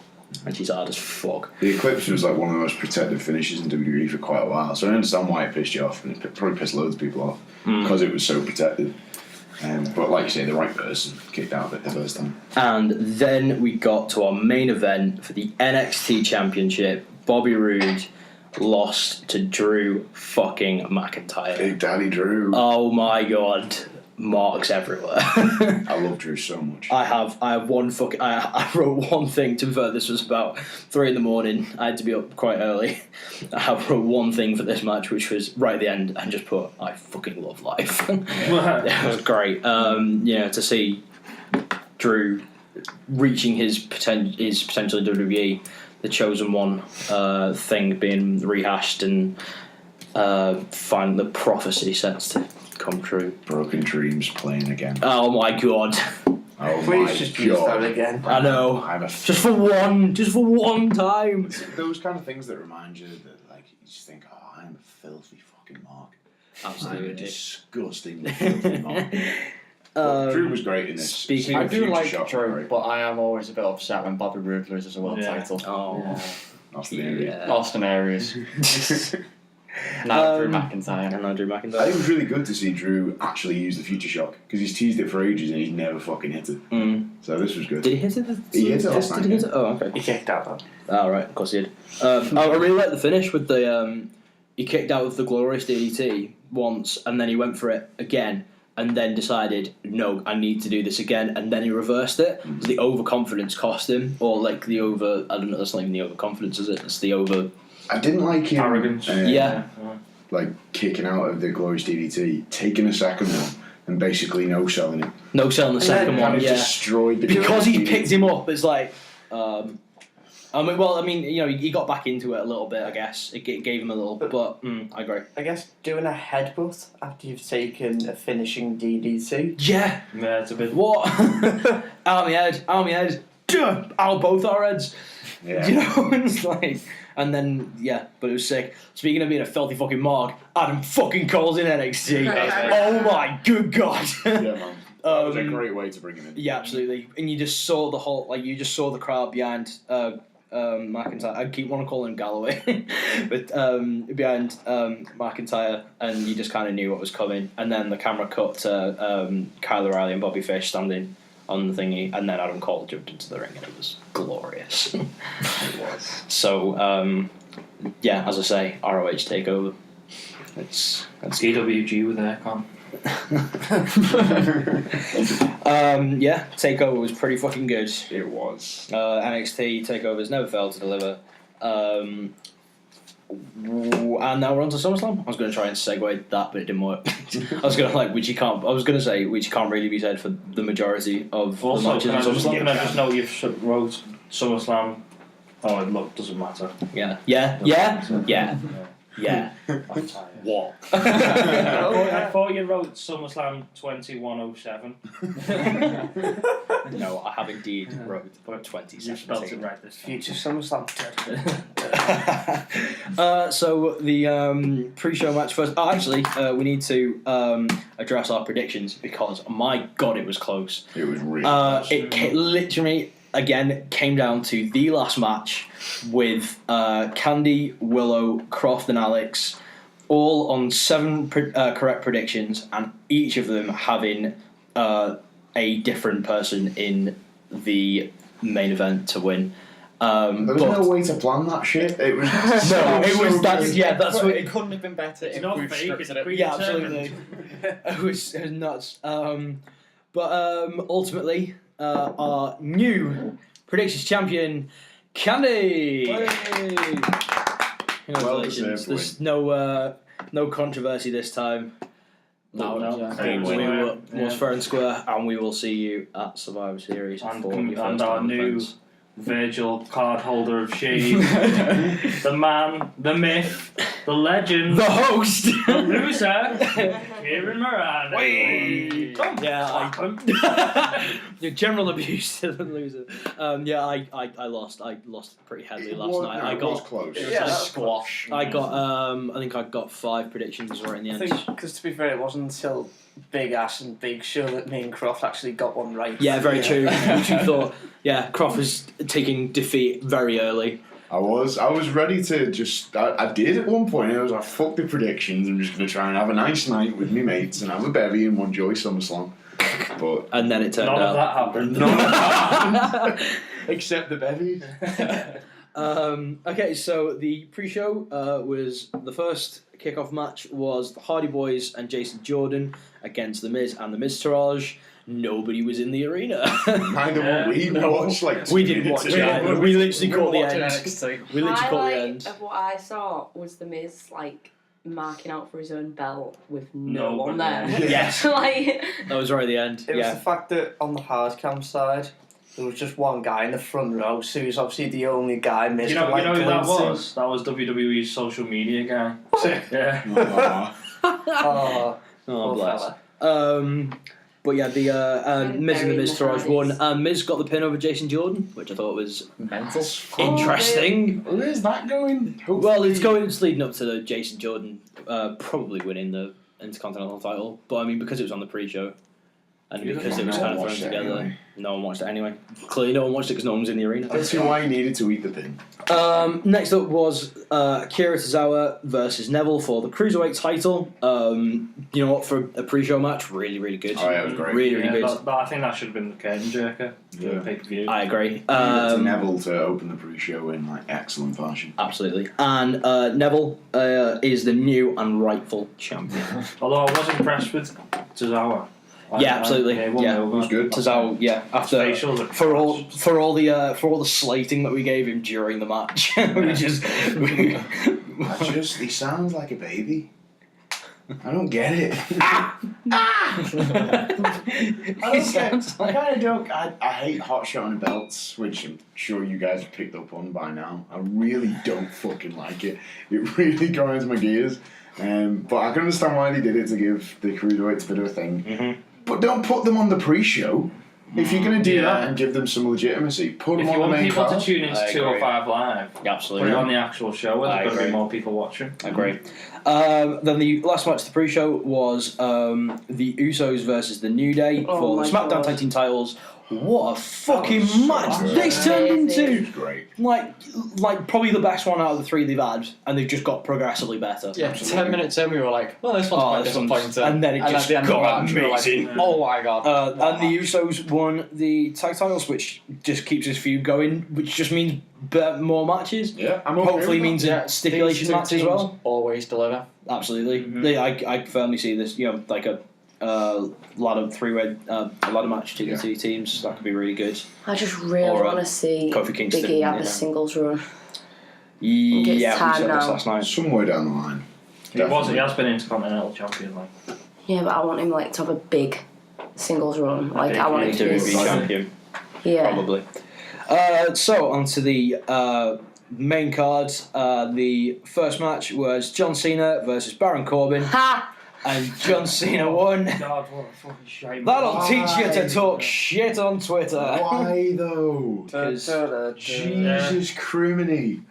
and she's hard as fuck. The Eclipse was one of the most protected finishes in WWE for quite a while, so I understand why it pissed you off, and it probably pissed loads of people off because it was so protected. But like you say, the right person kicked out of it the first time. And then we got to our main event for the NXT Championship. Bobby Roode lost to Drew fucking McIntyre. Big Daddy Drew. Oh my God. Marks everywhere. I love Drew so much. I have one fucking. I wrote one thing. To be fair, this was about 3 a.m. I had to be up quite early. I wrote one thing for this match, which was right at the end, and just put, "I fucking love life." It was great. To see Drew reaching his potential in WWE, the chosen one thing being rehashed, and find the prophecy sets to come true. Broken dreams playing again. Oh my God. Oh Please my just use God. that again. I know. Just for one time. It's those kind of things that remind you that you just think, oh, I'm a filthy fucking mark. I'm a Absolutely. disgusting filthy mark. Drew was great in this. Speaking I of do Future like Shock, Drew, right? but I am always a bit upset when Bobby Roode loses a world title. Oh, Austin Aries. Austin Aries. Now Drew McIntyre. and Drew I think it McIntyre. was really good to see Drew actually use the Future Shock because he's teased it for ages and he's never fucking hit it. So this was good. Did he hit it? He hit it last Did he hit it? Oh, okay. He kicked out though. Oh, right, of course he did. I really like the finish with the he kicked out with the glorious DDT once, and then he went for it again, and then decided, no, I need to do this again, and then he reversed it. So the overconfidence cost him, or like the over. I don't know. That's not even the overconfidence, is it? It's the over. I didn't like him. Arrogance. Yeah. Like kicking out of the glorious DDT, taking a second one, and basically no selling it. No selling the second Kind one. of Yeah. destroyed the Because he glorious picked him up. It's like. He got back into it a little bit, I guess. It gave him a little, but I agree. I guess doing a headbutt after you've taken a finishing DDT. Yeah. Yeah, it's a bit. What? Out my head. Out both our heads. Yeah. You know, it's like, and then but it was sick. Speaking of being a filthy fucking mark, Adam fucking Cole's in NXT. Oh my good god. Yeah, man. That was a great way to bring him in. Yeah, absolutely. And you just saw the whole, you just saw the crowd behind McIntyre. I keep wanting to call him Galloway, but behind McIntyre, and you just kind of knew what was coming. And then the camera cut to Kyle O'Reilly and Bobby Fish standing on the thingy, and then Adam Cole jumped into the ring, and it was glorious. It was. So, as I say, ROH Takeover. It's DWG with aircon. Takeover was pretty fucking good. It was. NXT Takeovers never failed to deliver. And now we're on to SummerSlam. I was going to try and segue that, but it didn't work. I was going to say which can't really be said for the majority of the Also, matches can I in just, SummerSlam. can I just know you've wrote SummerSlam? Oh, look, doesn't matter. Yeah. I'm tired. What? I thought you wrote SummerSlam 2107. No, I have indeed wrote You 2017. spelled it right this time. Future SummerSlam. So the pre-show match first. We need to address our predictions because my god, it was close. It was really close. Literally again came down to the last match with Candy, Willow, Croft, and Alex, all on 7 correct predictions, and each of them having a different person in the main event to win. There was no way to plan that shit. It was That's what It couldn't have been better if not we'd fake, scripted it's it. absolutely. It was nuts. But ultimately, our new predictions champion, Candy. Congratulations. There's no controversy this time. No. We was fair and square, and we will see you at Survivor Series And for your first our time new defense. Virgil card holder of shame. The man, the myth, the legend, The host. the loser, Kieran Moran. Your general abuse to the loser. I lost. I lost pretty heavily last night. It was close. Squash. I got. I think I got 5 predictions right in the I end. think, because to be fair, it wasn't until Big Ass and Big Show that me and Croft actually got one right. Yeah, very true. Which you thought, Croft was taking defeat very early. I was ready to just. I did at one point. I was like, fuck the predictions. I'm just going to try and have a nice night with my mates and have a bevy and enjoy SummerSlam. But And then it turned None of out. that happened. except the bevy. Okay, so the pre-show was the first kickoff match was the Hardy Boys and Jason Jordan against The Miz and The Miztourage. Nobody was in the arena. Neither were we. We watched like We 2 didn't minutes watch of it. it. We literally caught the watching end. NXT. We literally caught the Highlight end. of what I saw was the Miz marking out for his own belt with no one Nobody. there. Yes. Like That was right at the end. It was Yeah. the fact that on the hard cam side, there was just one guy in the front row, so he was obviously the only guy missed. You know who that was? That was WWE's social media guy. Yeah. Aw. Oh, Oh, poor bless. fella. But yeah, the Miz and the Very Miztourage nice. won. Miz got the pin over Jason Jordan, which I thought was Mental. interesting. Where's that going? Well, it's leading up to the Jason Jordan probably winning the Intercontinental title, but I mean because it was on the pre-show. And You're because the it was one kind of that thrown watched it together, anyway. no one watched it anyway. Clearly, no one watched it because no one was in the arena. I don't see why you needed to eat the thing. Next up was Akira Tozawa versus Neville for the Cruiserweight title. You know what, for a pre-show match, really, really good. Oh, yeah, it was great. Really, really good. I think that should have been the curtain jerker for Yeah. the pay-per-view. I agree. To Neville to open the pre-show in like excellent fashion. Absolutely. And Neville is the new and rightful champion. Although I was impressed with Tozawa. Yeah, absolutely. He won Yeah, me over. it was good. Tozawa, yeah, after Facials are for all the slating that we gave him during the match, He sounds like a baby. I don't get it. I kind of don't. I hate hot shot on belts, which I'm sure you guys have picked up on by now. I really don't fucking like it. It really grinds my gears. But I can understand why they did it, to give the cruiserweights a bit of a thing. Mm-hmm. But don't put them on the pre-show. If you're going to do that and give them some legitimacy, put them If you on the want main people card. to tune into I 205 Live, Absolutely. put it on the actual show where I there's going to agree. be more people watching. I agree. Then the last match of the pre-show was the Usos versus the New Day for the SmackDown Tag Team titles. What a fucking match this turned Amazing. into! It was great. Like probably the best one out of the three they've had, and they've just got progressively better. Yeah, 10 minutes in, we were like, well, this one's quite this one's- disappointing. and then it just at the end of the got match, we were like, amazing. oh my god. And the Usos won the tag titles, which just keeps this feud going, which just means more matches. Yeah, I'm okay Hopefully with means Yeah, a stipulation these two match as teams well. Always deliver. Absolutely. I firmly see this, like a ladder three-way ladder match between the two teams. That could be really good. I just really Or, want to see Kofi Kingston, Biggie have you a know. singles run. Yeah, we time said this now. last night. Somewhere down the line. He has been Intercontinental Champion. Like. Yeah, but I want him to have a big singles run. Like I want him to WWE be. champion, Yeah. probably. So on to the main card. The first match was John Cena versus Baron Corbin, Ha! and John Cena won. God, what a fucking shame. That'll teach you to talk shit on Twitter. Why though? Jesus criminy.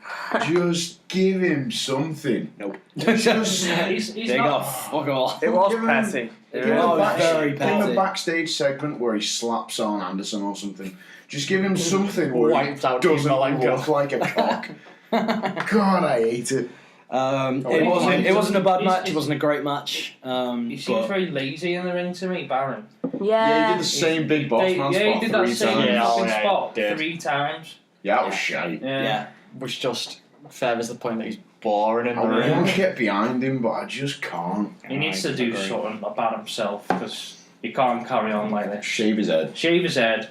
Just give him something. Nope. Just He's They not. got fuck off. It was Give him- petty. give him Oh, a back- very give him petty. a backstage segment where he slaps on Anderson or something. Just give him something where Wipes he out doesn't Malenko. look like a cock. God, I hate it. It wasn't a bad match. It wasn't a great match. He seems But very lazy in the ring to me, Baron. Yeah, he did the same big boss man he spot did 3 that same times. Yeah, fucking yeah, spot he did. 3 times. Yeah, that was shite. yeah. Which just furthers the point that he's boring in I the ring. want to get behind him, but I just can't. He needs to do something about himself because he can't carry on like this. Shave his head. Shave his head,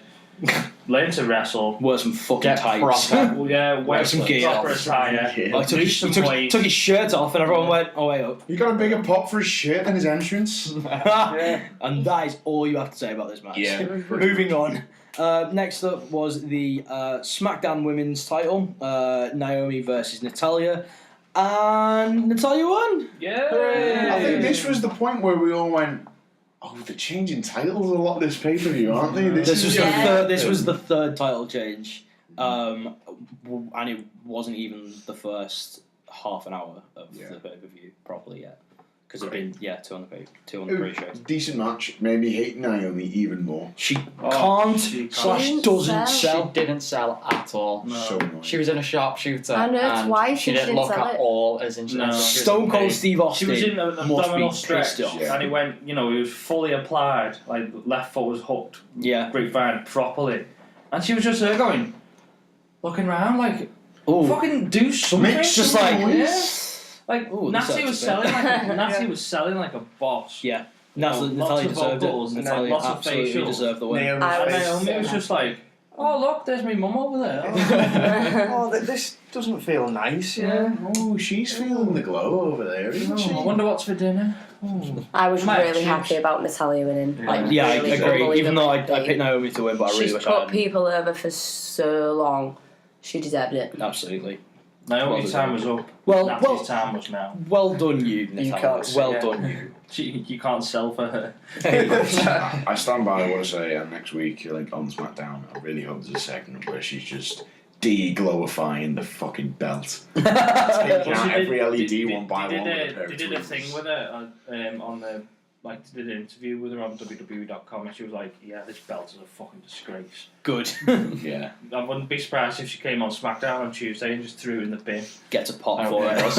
learn to wrestle. Wear some fucking Get tights. proper. Yeah, wear some some gear. proper attire. Like, took, Lose his, some weight. took his shirt off, and everyone went, "Oh, wait up." He got a bigger pop for his shirt than his entrance. And that is all you have to say about this match. Yeah. Moving on. Next up was the SmackDown Women's title, Naomi versus Natalya, and Natalya won. Yeah. I think this was the point where we all went, oh, they're changing titles a lot this pay-per-view, aren't they? This was Yeah. the third title change, and it wasn't even the first half an hour of the pay-per-view properly yet, because there've been two on the pre-shows. Decent match. Made me hate Naomi even more. She she can't slash can't. doesn't She sell. She didn't sell at all. So annoying. She was in a sharpshooter. I know, and twice she and she didn't didn't look sell at it. all as interested. No. She was Stone in Cold pain. Steve Austin She was in an must be abdominal pissed stretch, off. Yeah. and it went, it was fully applied, like left foot was hooked, Yeah. grapevine properly, and she was just there going, looking around like, Oh, fucking do something. Make just some like- noise. Like Ooh, this Natty hurts was a selling bit. Natty was selling like a boss. yeah. Lots Natalia of deserved it. vocals and Natalia lots of absolutely facials. deserved the win. Naomi's I And was- face. Naomi was just like, oh look, there's my mum over there. Oh, this doesn't feel nice. Yeah. Oh, she's feeling the glow over there, isn't she? I wonder what's for dinner. Oh. I was Mac really chips. happy about Natalia winning. Like, Yeah, I really agree. Even though I unbelievably. picked Naomi to win, but I really She's wish I put hadn't. people over for so long. She deserved it. Absolutely. Naomi's time was up. Well, Natty's time was now. well done, you, Natalia. can't say Well it. done, you. You can't sell for her. I stand by what I say, and next week, like on SmackDown, I really hope there's a segment where she's just de-glowifying the fucking belt. Taking out every LED one by one. with a pair of They did a tweezers. thing with it on the like did an interview with her on WWE.com, and she was like, "Yeah, this belt is a fucking disgrace." Good. Yeah, I wouldn't be surprised if she came on SmackDown on Tuesday and just threw it in the bin. Gets a pop I for hope it. it does.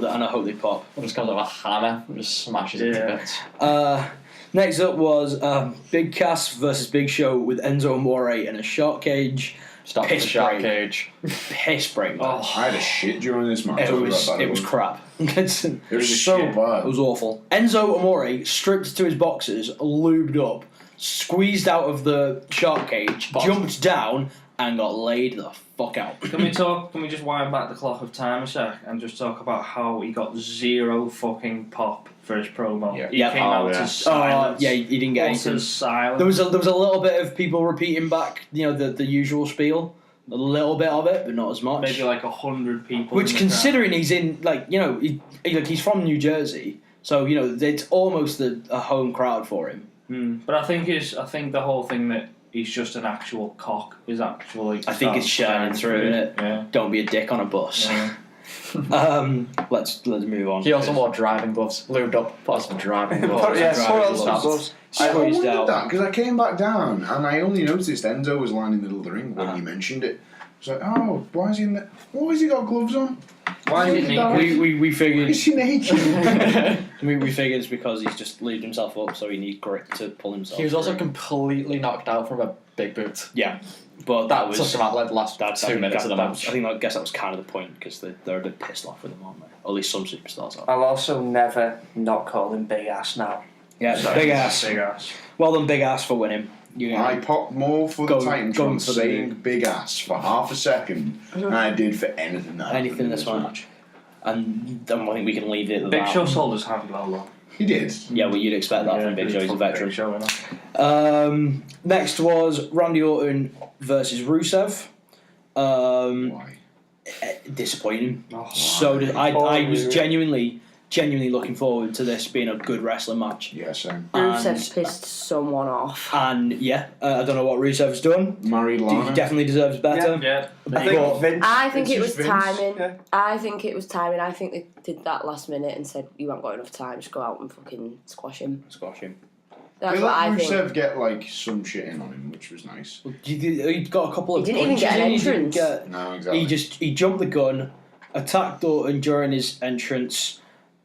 I hope they pop. It just comes with a hammer and just smashes it to bits. Next up was Big Cass versus Big Show with Enzo Amore in a shark cage. Stop the shark cage. Piss break match. I had a shit during this match. It was crap. It was so bad. It was awful. Enzo Amore stripped to his boxers, lubed up, squeezed out of the shark cage, jumped down, and got laid the fuck out. Can we just wind back the clock of time a sec and just talk about how he got zero fucking pop for his promo? Yeah. He came out to silence. Yeah, he didn't get anything. Silence. There was a little bit of people repeating back, the usual spiel, a little bit of it, but not as much. Maybe like 100 people. Which, considering he's in, he's from New Jersey, so it's almost a home crowd for him. But I think the whole thing that he's just an actual cock is actually. I think it's shining through, innit? Yeah. Don't be a dick on a bus. Yeah. Let's move on. He also wore driving gloves, lubed up, put on some driving gloves. I wondered that because I came back down and I only noticed Enzo was lying in the middle of the ring when you mentioned it. I was like, oh, why is he in the? Why has he got gloves on? Why is he naked? We figured. Is he naked? we figured it's because he's just lubed himself up, so he needs grit to pull himself. He was also through. completely knocked out from a big boot. Yeah, but that was took him out like the last 2 minutes of the match. I guess that was kind of the point because they're a bit pissed off with him, aren't they? Or at least some superstars are. I'll also never not call him Big Ass now. Yeah, big ass. Well done, Big Ass, for winning. I popped more for the Titantron saying big ass for half a second than I did for anything in this match. And I think we can leave it at Big that. Show sold his hand well though. He did. Yeah, well, you'd expect that from Big Show. He's a veteran. Big Show, Next was Randy Orton versus Rusev. Why? Disappointing. I was genuinely looking forward to this being a good wrestling match. Yeah, same. Rusev pissed someone off. And I don't know what Rusev's done. Married Lana. He definitely deserves better. Yeah. I think it was Vince. timing. Yeah. I think it was timing. I think they did that last minute and said, you haven't got enough time, just go out and fucking squash him. That's They what let I think. Rusev get some shit in on him, which was nice. He got a couple of He didn't even punches get an in, he didn't entrance. get- No, exactly. He jumped the gun, attacked Orton during his entrance.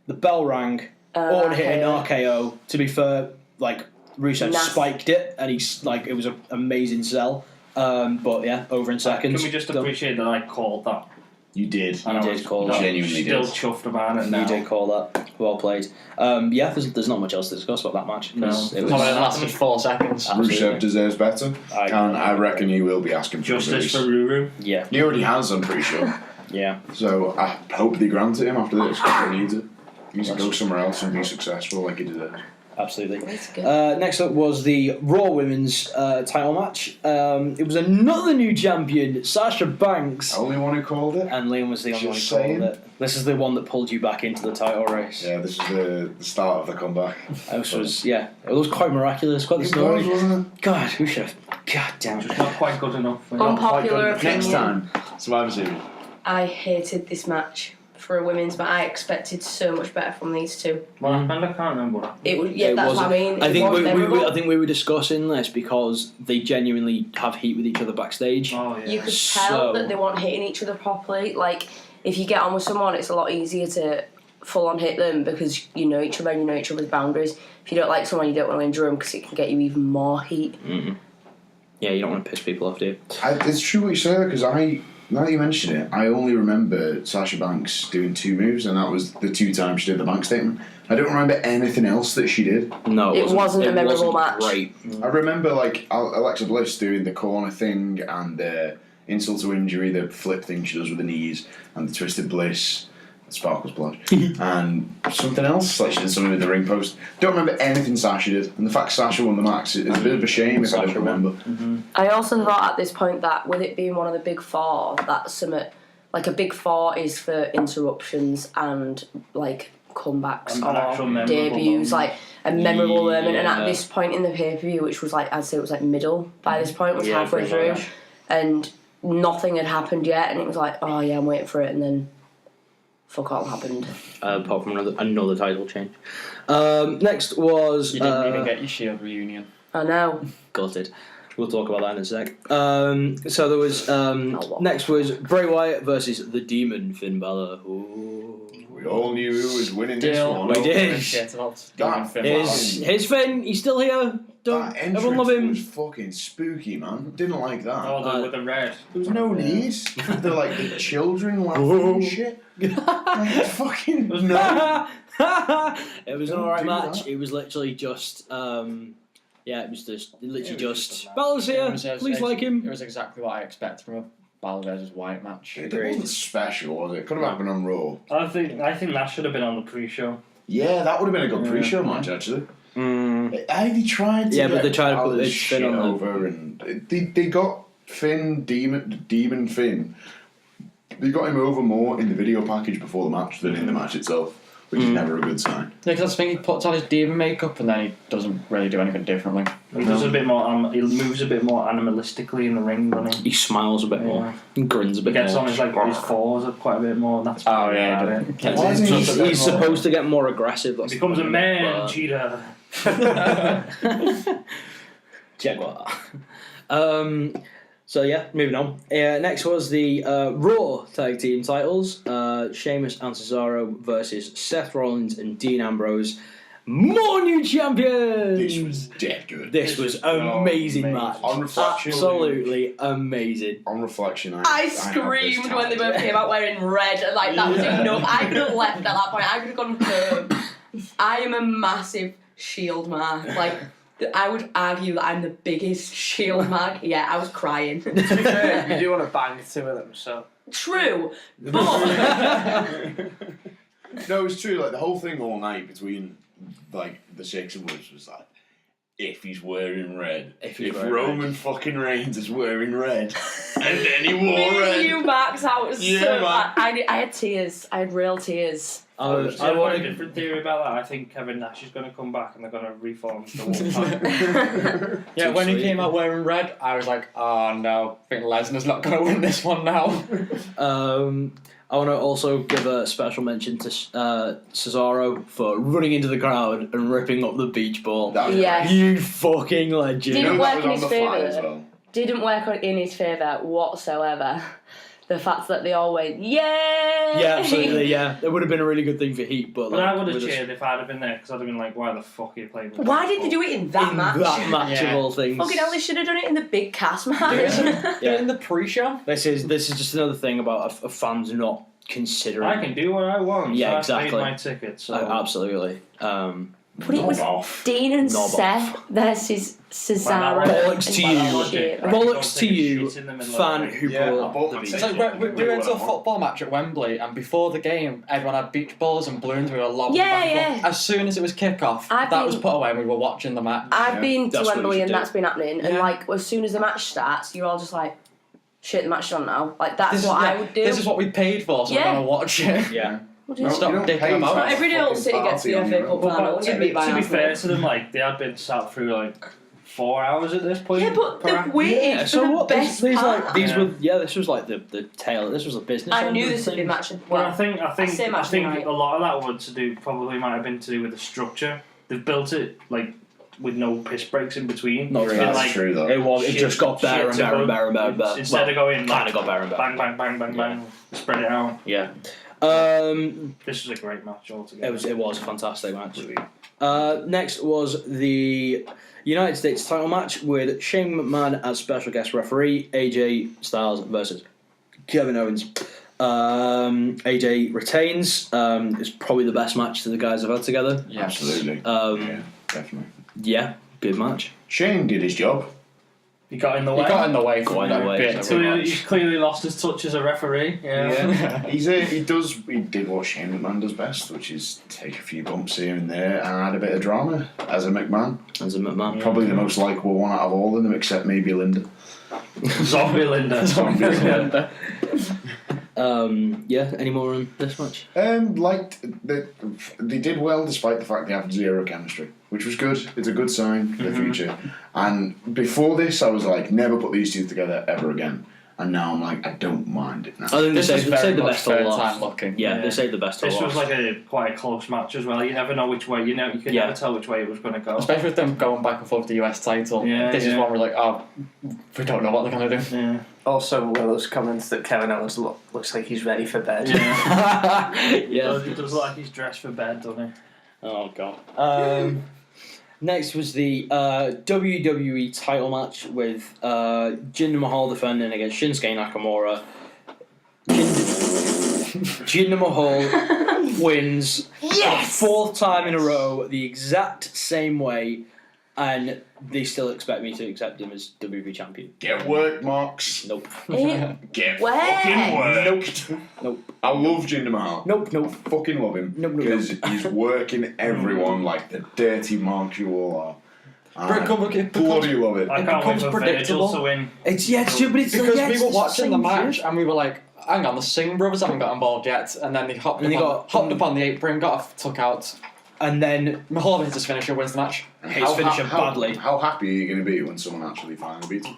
The bell rang. Orton hit an RKO. To be fair, Rusev spiked it, and it was an amazing sell. But yeah, over in seconds. Can we just appreciate that I called that? You did. You did call that. Genuinely Still did. chuffed about it now. You did call that. Well played. There's not much else to discuss about that match. No. It It lasted 4 seconds. Rusev deserves better, and I reckon he will be asking for Justice release. for Ruru. Yeah. He already has, I'm pretty sure. Yeah. So I hope they grant it him after this, because he needs it. He needs to go somewhere else and be successful like he deserves. Absolutely. That's good. Next up was the Raw Women's title match. It was another new champion, Sasha Banks. Only one who called it. And Liam was the only one who Just called saying. it. This is the one that pulled you back into the title race. Yeah, this is the start of the comeback. This was, it was quite miraculous, quite the It story. was, wasn't it? God, we should have. God damn Just it. not quite good enough. Unpopular opinion. Next time, Survivor Series. I hated this match for a women's, but I expected so much better from these two. What happened? I can't remember what happened. It was, that's what I mean. I think It was memorable. I think we were discussing this because they genuinely have heat with each other backstage. Oh, yeah. You could tell So- that they weren't hitting each other properly. Like, if you get on with someone, it's a lot easier to full on hit them because you know each other and you know each other's boundaries. If you don't like someone, you don't want to injure them because it can get you even more heat. Mm-hmm. Yeah, you don't want to piss people off, do you? It's true what you say, because now that you mention it, I only remember Sasha Banks doing 2 moves, and that was the 2 times she did the bank statement. I don't remember anything else that she did. No, It wasn't a memorable match. Great. I remember Alexa Bliss doing the corner thing and the insult to injury, the flip thing she does with the knees, and the twisted bliss, Sparkle's blood, and something else, like she did something with the ring post. Don't remember anything Sasha did, and the fact Sasha won the match is a bit of a shame if I don't remember. I also thought at this point that with it being one of the big 4, that a big 4 is for interruptions and comebacks An actual or memorable debuts, moment. a memorable moment. And Yeah. at this point in the pay-per-view, which was I'd say it was middle by this point, was Yeah, halfway pretty through, much. and nothing had happened yet, and it was oh yeah, I'm waiting for it, and then fuck all happened. Apart from another title change. Next was... You didn't even get your Shield reunion. I know. Gutted. We'll talk about that in a sec. So there was... next was Bray Wyatt versus the Demon Finn Balor. Ooh. We all knew who was winning this one. We did. His Finn, he's still here. Don't That everyone love him. was fucking spooky, man. Didn't like that. Oh, with the red. There was no need. They're like the children laughing and shit. Like, fucking no. It was an Don't alright do match. that. It was literally just... it was just literally just... Balor's here. Please like him. It was exactly what I expected from a Balor versus Wyatt match. It wasn't special, was it? Could have happened on Raw. I think that should have been on the pre-show. Yeah, that would have been a good pre-show match, actually. They tried to Yeah, but get they tried to put Balor's this Finn on over, and they got Finn, Demon Finn. They got him over more in the video package before the match than in the match itself, which is never a good sign. Yeah, because I think he puts on his demon makeup and then he doesn't really do anything differently. He does a bit more. He moves a bit more animalistically in the ring, doesn't he? He smiles a bit more. He grins a bit He gets more. on his fours quite a bit more. That's He's supposed to get more aggressive. He becomes a man cheetah. Jaguar. So yeah, moving on. Next was the Raw Tag Team titles. Sheamus and Cesaro versus Seth Rollins and Dean Ambrose. More new champions! This was dead good. This was amazing match. On reflection, absolutely amazing. On reflection, I screamed when they both came out wearing red. Like, that was enough. I could have left at that point. I could have gone home. I am a massive Shield mag. Like, I would argue that I'm the biggest Shield mag. Yeah, I was crying. To be fair, you do want to bang two of them, so. True, but no, it's true. Like the whole thing all night between like the six of us was like, if he's wearing red, if Roman fucking Reigns is wearing red, and then he wore red. you Max out so man. I had tears. I had real tears. I want a different theory about that. I think Kevin Nash is going to come back and they're going to reform the Wolfpack. Yeah, when he came out wearing red, I was like, oh no, I think Lesnar's not going to win this one now. I want to also give a special mention to Cesaro for running into the crowd and ripping up the beach ball. Yes. You fucking legend. Didn't work in his favour. Didn't work in his favour whatsoever. The fact that they all went, yay! Yeah, absolutely, yeah. It would have been a really good thing for Heat, but I would have cheered if I'd have been there because I'd have been like, why the fuck are you playing with Why did they do it in that match? That match of all things. Fucking hell, they should have done it in the big cast match. Yeah. In the pre-show? This is just another thing about a fans not considering. I can do what I want. Yeah, so exactly. I paid my ticket. So absolutely. But it was Dean and Seth versus Cesaro. Bollocks to you. Bollocks to you, fan who brought the beach. It's like we went to a football match at Wembley and before the game everyone had beach balls and balloons we were lobbing back and forth. As soon as it was kick-off, that was put away and we were watching the match. I've been to Wembley and that's been happening and like as soon as the match starts you're all just like, shit, the match is on now. Like that's what I would do. This is what we paid for, so we're going to watch it. Yeah. Stop dicking about Not every day City gets the FA Cup final. To be fair to them, like they had been sat through like 4 hours at this point. Yeah, but they waited for the best part. This was like the tail. This was the business. I knew this would be match. Well, I think a lot of that might have been to do with the structure. They've built it like with no piss breaks in between. Not really. That's true though. It just got better and better and better and better. Instead of going kind of got better and better. Bang bang bang bang bang, spread it out. Yeah. This was a great match altogether. It was a fantastic match. Next was the United States title match with Shane McMahon as special guest referee, AJ Styles versus Kevin Owens. AJ retains. It's probably the best match that the guys have had together. Yeah, absolutely. Yeah, definitely. Yeah, good match. Shane did his job. He got in the way. For a bit. He's clearly lost his touch as a referee. Yeah. He did what Shane McMahon does best, which is take a few bumps here and there and add a bit of drama as a McMahon. Probably the most likeable one out of all of them, except maybe Linda. Zombie Linda. Yeah, any more on this match? They did well despite the fact they have zero chemistry, which was good. It's a good sign for the future. And before this, I was like, never put these two together ever again. and now I'm like, I don't mind it now. I think they saved the best for third last. time looking. Yeah, they saved the best for This last. was like quite a close match as well. You never know which way. You could never tell which way it was going to go. Especially with them going back and forth the US title. Yeah, This is one we're like, oh, we don't know what they're going to do. Yeah. Also, Willow's comments that Kevin Owens looks like he's ready for bed. Yeah. Yeah. It does look like he's dressed for bed, doesn't he? Oh god. Next was the WWE title match with Jinder Mahal defending against Shinsuke Nakamura. Jinder Mahal wins for the fourth time in a row the exact same way, and they still expect me to accept him as WWE champion. Get worked, Marks. Nope. Get Where? fucking worked. Nope. I love Jinder Mahal. Nope. Fucking love him. Nope. Because he's working everyone like the dirty Marks you all are. Bloody love it. I can't wait becomes for predictable. Virgil to win. It's true, but it's Because yeah, we it's were the watching the same match shit. and we were like, hang on, the Singh brothers haven't got involved yet, and then they hopped upon the apron, got took out. And then Mahal hits his finisher, wins the match. his finisher badly. How happy are you going to be when someone actually finally beats him?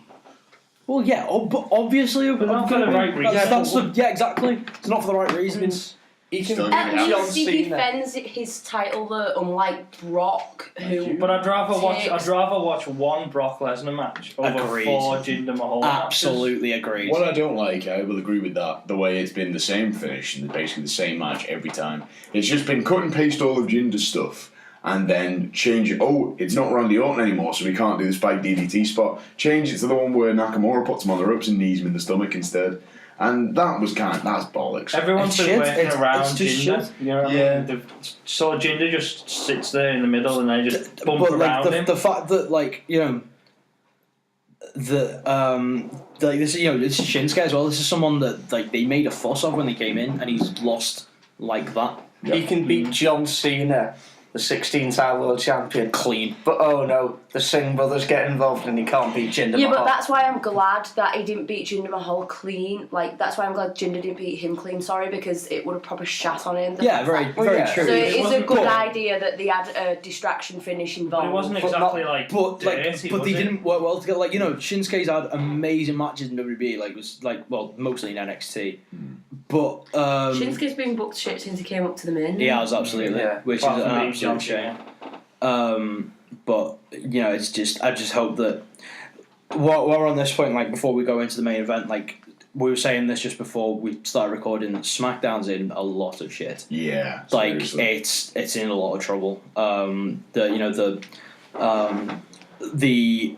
Well, yeah, but obviously, But not for the right reasons. Exactly. It's not for the right reasons. He Still can gonna At be least he Cena. defends his title, though, unlike Brock, who. But I'd rather watch one Brock Lesnar match over Agreed. 4 Jinder Mahal matches. Absolutely agreed. What I don't like, I will agree with that, the way it's been the same finish and basically the same match every time. It's just been cut and paste all of Jinder's stuff and then change it. Oh, it's not Randy Orton anymore, so we can't do the spike DDT spot. Change it to the one where Nakamura puts him on the ropes and knees him in the stomach instead. And that's bollocks. Everyone's It's been shit. working around It's just Jinder. shit. You know what I mean? So Jinder just sits there in the middle and they just bump but around him. the fact that this this is Shinsuke as well. This is someone that they made a fuss of when they came in, and he's lost like that. He can beat John Cena, the 16-time world champion, Clean. But oh no, the Singh brothers get involved and he can't beat Jinder Yeah, Mahal. but that's why I'm glad that he didn't beat Jinder Mahal clean. Like, that's why I'm glad Jinder didn't beat him clean, because it would have probably shat on him. Yeah, very true. So it is a good But- idea that they had a distraction finish involved. But it wasn't exactly But dirty, but was they it? didn't work well together. Shinsuke's had amazing matches in WWE. Mostly in NXT. But Shinsuke's been booked shit since he came up to the main. he has absolutely, which is Apart an from being absolute John shame. Cena. But it's just I just hope that while we're on this point, before we go into the main event, we were saying this just before we started recording, SmackDown's in a lot of shit. Yeah. Seriously. It's in a lot of trouble. The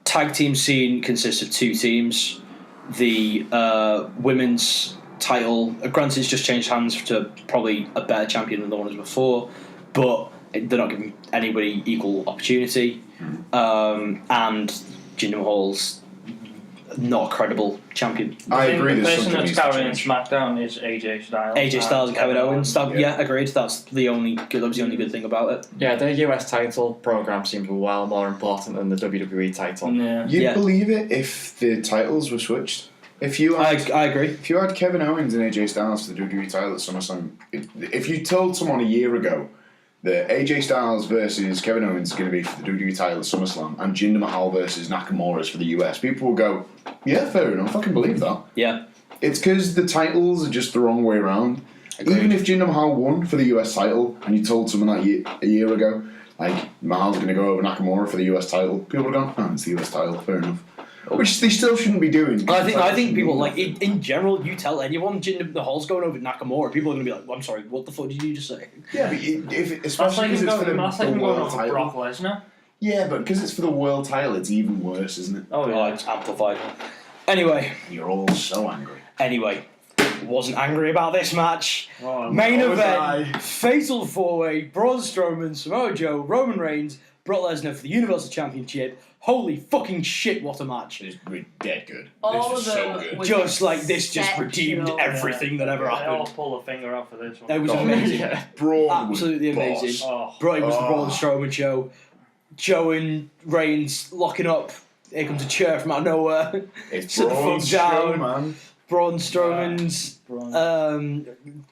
tag team scene consists of 2 teams. The women's title, granted, it's just changed hands to probably a better champion than the one as before, but they're not giving anybody equal opportunity. And Jinder Mahal's not a credible champion. I agree. The There's person something that's needs to carrying change. SmackDown is AJ Styles. AJ Styles and Kevin Owens. Yeah. Agreed. That was the only good thing about it. Yeah, the US title program seems well more important than the WWE title. Yeah. You'd believe it if the titles were switched. If you had, I agree. If you had Kevin Owens and AJ Styles for the WWE title at SummerSlam, if you told someone a year ago that AJ Styles versus Kevin Owens is going to be for the WWE title at SummerSlam and Jinder Mahal versus Nakamura is for the US, people will go, yeah, fair enough, I can believe that. Yeah. It's because the titles are just the wrong way around. Agreed. Even if Jinder Mahal won for the US title and you told someone that a year ago, Mahal's going to go over Nakamura for the US title, people would have gone, oh, it's the US title, fair enough. Which they still shouldn't be doing. I think people in general. You tell anyone Jinder Mahal's going over Nakamura, people are going to be like, "I'm sorry, what the fuck did you just say?" Yeah, but especially because it's for the world title. Brock Lesnar. Yeah, but because it's for the world title, it's even worse, isn't it? Oh yeah, it's amplified. Anyway, you're all so angry. Anyway, wasn't angry about this match. Oh, Main event: Fatal 4-Way: Braun Strowman, Samoa Joe, Roman Reigns, Brock Lesnar for the Universal Championship. Holy fucking shit, what a match. It was dead good. All this was of them so good. was Just this just redeemed exceptional. everything that ever They all happened. pull a finger out for this one. It was amazing. Braun Absolutely was amazing. Oh. Bro, it was the Braun Strowman show. Joe and Reigns locking up. Here comes a chair from out of nowhere. It's Sit the Braun fuck down. Strowman. Braun Strowman's Braun.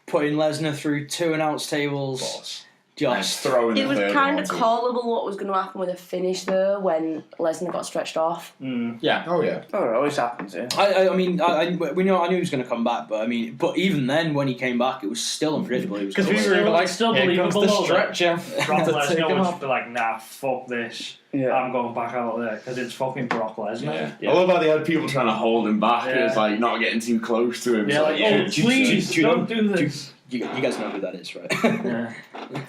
putting Lesnar through 2 announce tables. Boss. just throwing It the was third kind one of to him. callable what was going to happen with a finish though when Lesnar got stretched off. Yeah. Oh yeah. Oh, it always happens, yeah. I mean, I knew he was going to come back, but even then, when he came back, it was still unpredictable. Because we gonna were win. like, still here comes believable the though, stretcher. that Brock To take Lesnar him would off. just be like, nah, fuck this. Yeah. I'm going back out there because it's fucking Brock Lesnar. Yeah. I love how they had people trying to hold him back. Yeah. It's like not getting too close to him. Yeah, It's like, oh, please, don't do you, this. you guys know who that is, right? Yeah.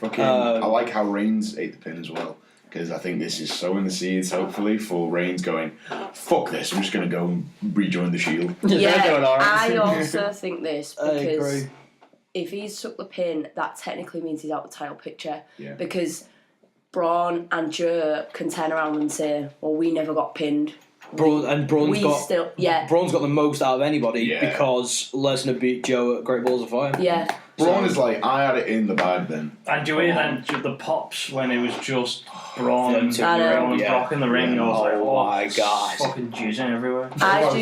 Fucking, I like how Reigns ate the pin as well. Because I think this is sowing the seeds, hopefully, for Reigns going, fuck this, I'm just going to go and rejoin the Shield. I also think this I because agree. if he's took the pin, that technically means he's out the title picture. Yeah. Because Braun and Joe can turn around and say, well, we never got pinned. Braun's got the most out of anybody because Lesnar beat Joe at Great Balls of Fire. Yeah. Braun is like, I had it in the bag then. And do you hear then the pops when it was just Braun and I know. Brock in the ring? I was like, Oh my god. fucking jizzing everywhere. I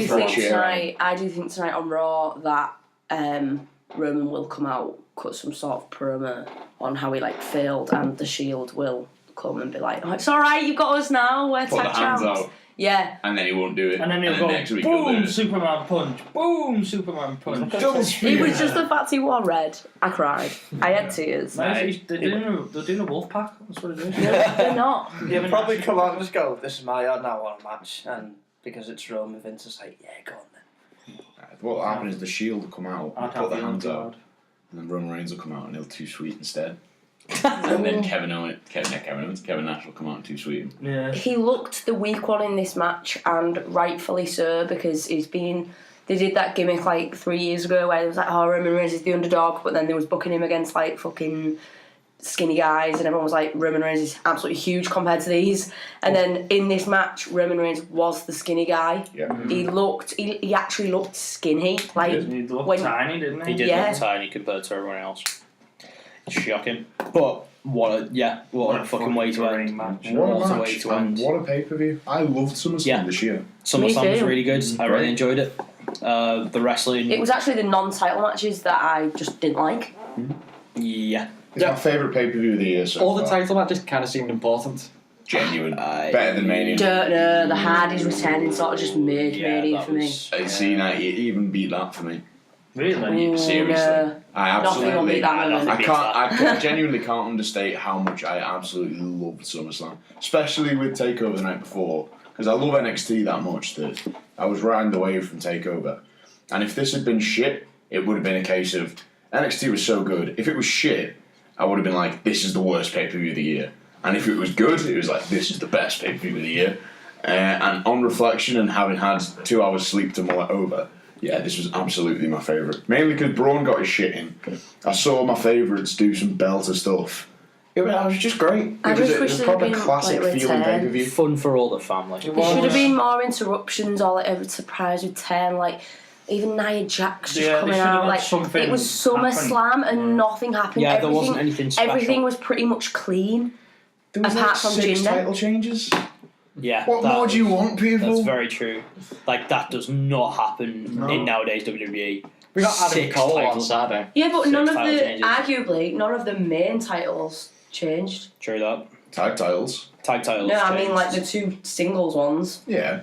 do think tonight on Raw that Roman will come out, cut some sort of promo on how he failed, and the Shield will come and be like, oh, it's alright, you've got us now, we're Put the tag hands champs. out. Yeah. And then he won't do it. And then he'll go, next week he'll do boom, it. Superman punch, boom, Superman punch. It was just the fact he wore red. I cried. I had tears. They're doing a wolf pack, that's what it is. No, they're not. He'll probably come out and just go, this is my odd now on a match, and because it's Roman, Vince is like, yeah, go on then. What will happen is the Shield will come out, I'd put have their the hands guard. out, and then Roman Reigns will come out and he'll too sweet instead. And then Kevin Nash will come out and too sweet. Yeah. He looked the weak one in this match, and rightfully so, because they did that gimmick 3 years ago where it was like, oh, Roman Reigns is the underdog, but then they was booking him against fucking skinny guys, and everyone was like, Roman Reigns is absolutely huge compared to these. And then in this match, Roman Reigns was the skinny guy. Yeah. He actually looked skinny. He looked tiny, didn't he? He did Yeah. look tiny compared to everyone else. Shocking. But what a fucking way to end. match. What a What a way match, to and end. what a pay-per-view. I loved SummerSlam this year. SummerSlam was too. really good. I really enjoyed it. The wrestling. It was actually the non-title matches that I just didn't like. Yeah. It's my favourite pay-per-view of the year so All the far. title matches kind of seemed important. Genuine. Better than Mania. Don't know, the Hardys returning sort of just made it for me. I see now you even beat that for me. Really? Seriously. No. I Nothing will absolutely beat that moment. I genuinely can't understate how much I absolutely loved SummerSlam. Especially with TakeOver the night before. Because I love NXT that much that I was riding the wave from TakeOver. And if this had been shit, it would have been a case of NXT was so good. If it was shit, I would have been like, this is the worst pay-per-view of the year. And if it was good, it was like, this is the best pay-per-view of the year. And on reflection and having had 2 hours sleep to mull it over, yeah, this was absolutely my favourite. Mainly because Braun got his shit in. I saw my favourites do some belter stuff. It was just great. I It just was wish a there'd proper been, classic feeling return. pay-per-view. Fun for all the family. There should have been more interruptions or a surprise return, even Nia Jax just Yeah, coming they should have out. had something It was SummerSlam and nothing happened. Yeah, there wasn't anything special. Everything was pretty much clean. There was Apart from 6 Jinder. title changes. Yeah. What more do you want, people? That's very true. That does not happen in nowadays WWE. We got Adam 6 Cole on titles. Saturday. Yeah, but Six none of title the changes. arguably none of the main titles changed. True that. Tag titles. Tag titles. No, I mean changed. the 2 singles ones. Yeah.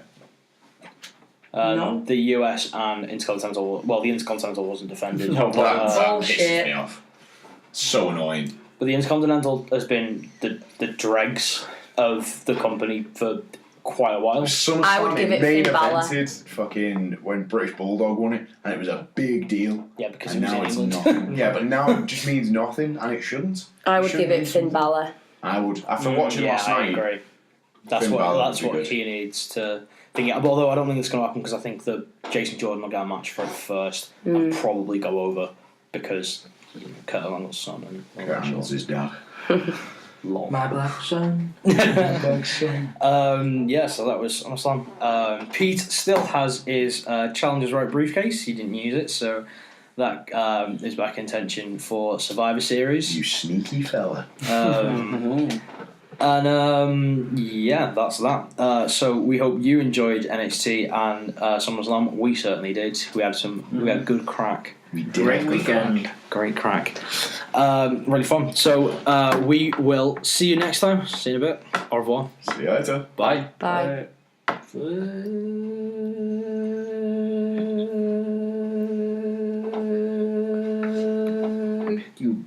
No. The US and Intercontinental. Well, the Intercontinental wasn't defended. No, That pisses Bullshit. me off. So annoying. But the Intercontinental has been the dregs of the company for quite a while. I would give it main Finn Balor. evented fucking when British Bulldog won it, and it was a big deal. Yeah, because And it was now in it's England. nothing. Yeah, but now it just means nothing, and it shouldn't. I would Shouldn't give it mean Finn something. Balor. I would. After watching yeah, last I night, agree. That's Finn Balor what would be good. he needs to think. Although I don't think it's going to happen because I think the Jason Jordan will get a match for it first and probably go over because Kurt Angle's son and all that Kurt Angle's shit. his dad. Lol. My black son. Yeah, so that was SummerSlam. Pete still has his Challengers Right briefcase. He didn't use it, so that is back in tension for Survivor Series. You sneaky fella. And yeah, that's that. So we hope you enjoyed NXT and SummerSlam. We certainly did. We had good crack. We did. Great weekend. Great crack. Really fun. So we will see you next time. See you in a bit. Au revoir. See you later. Bye. Bye. You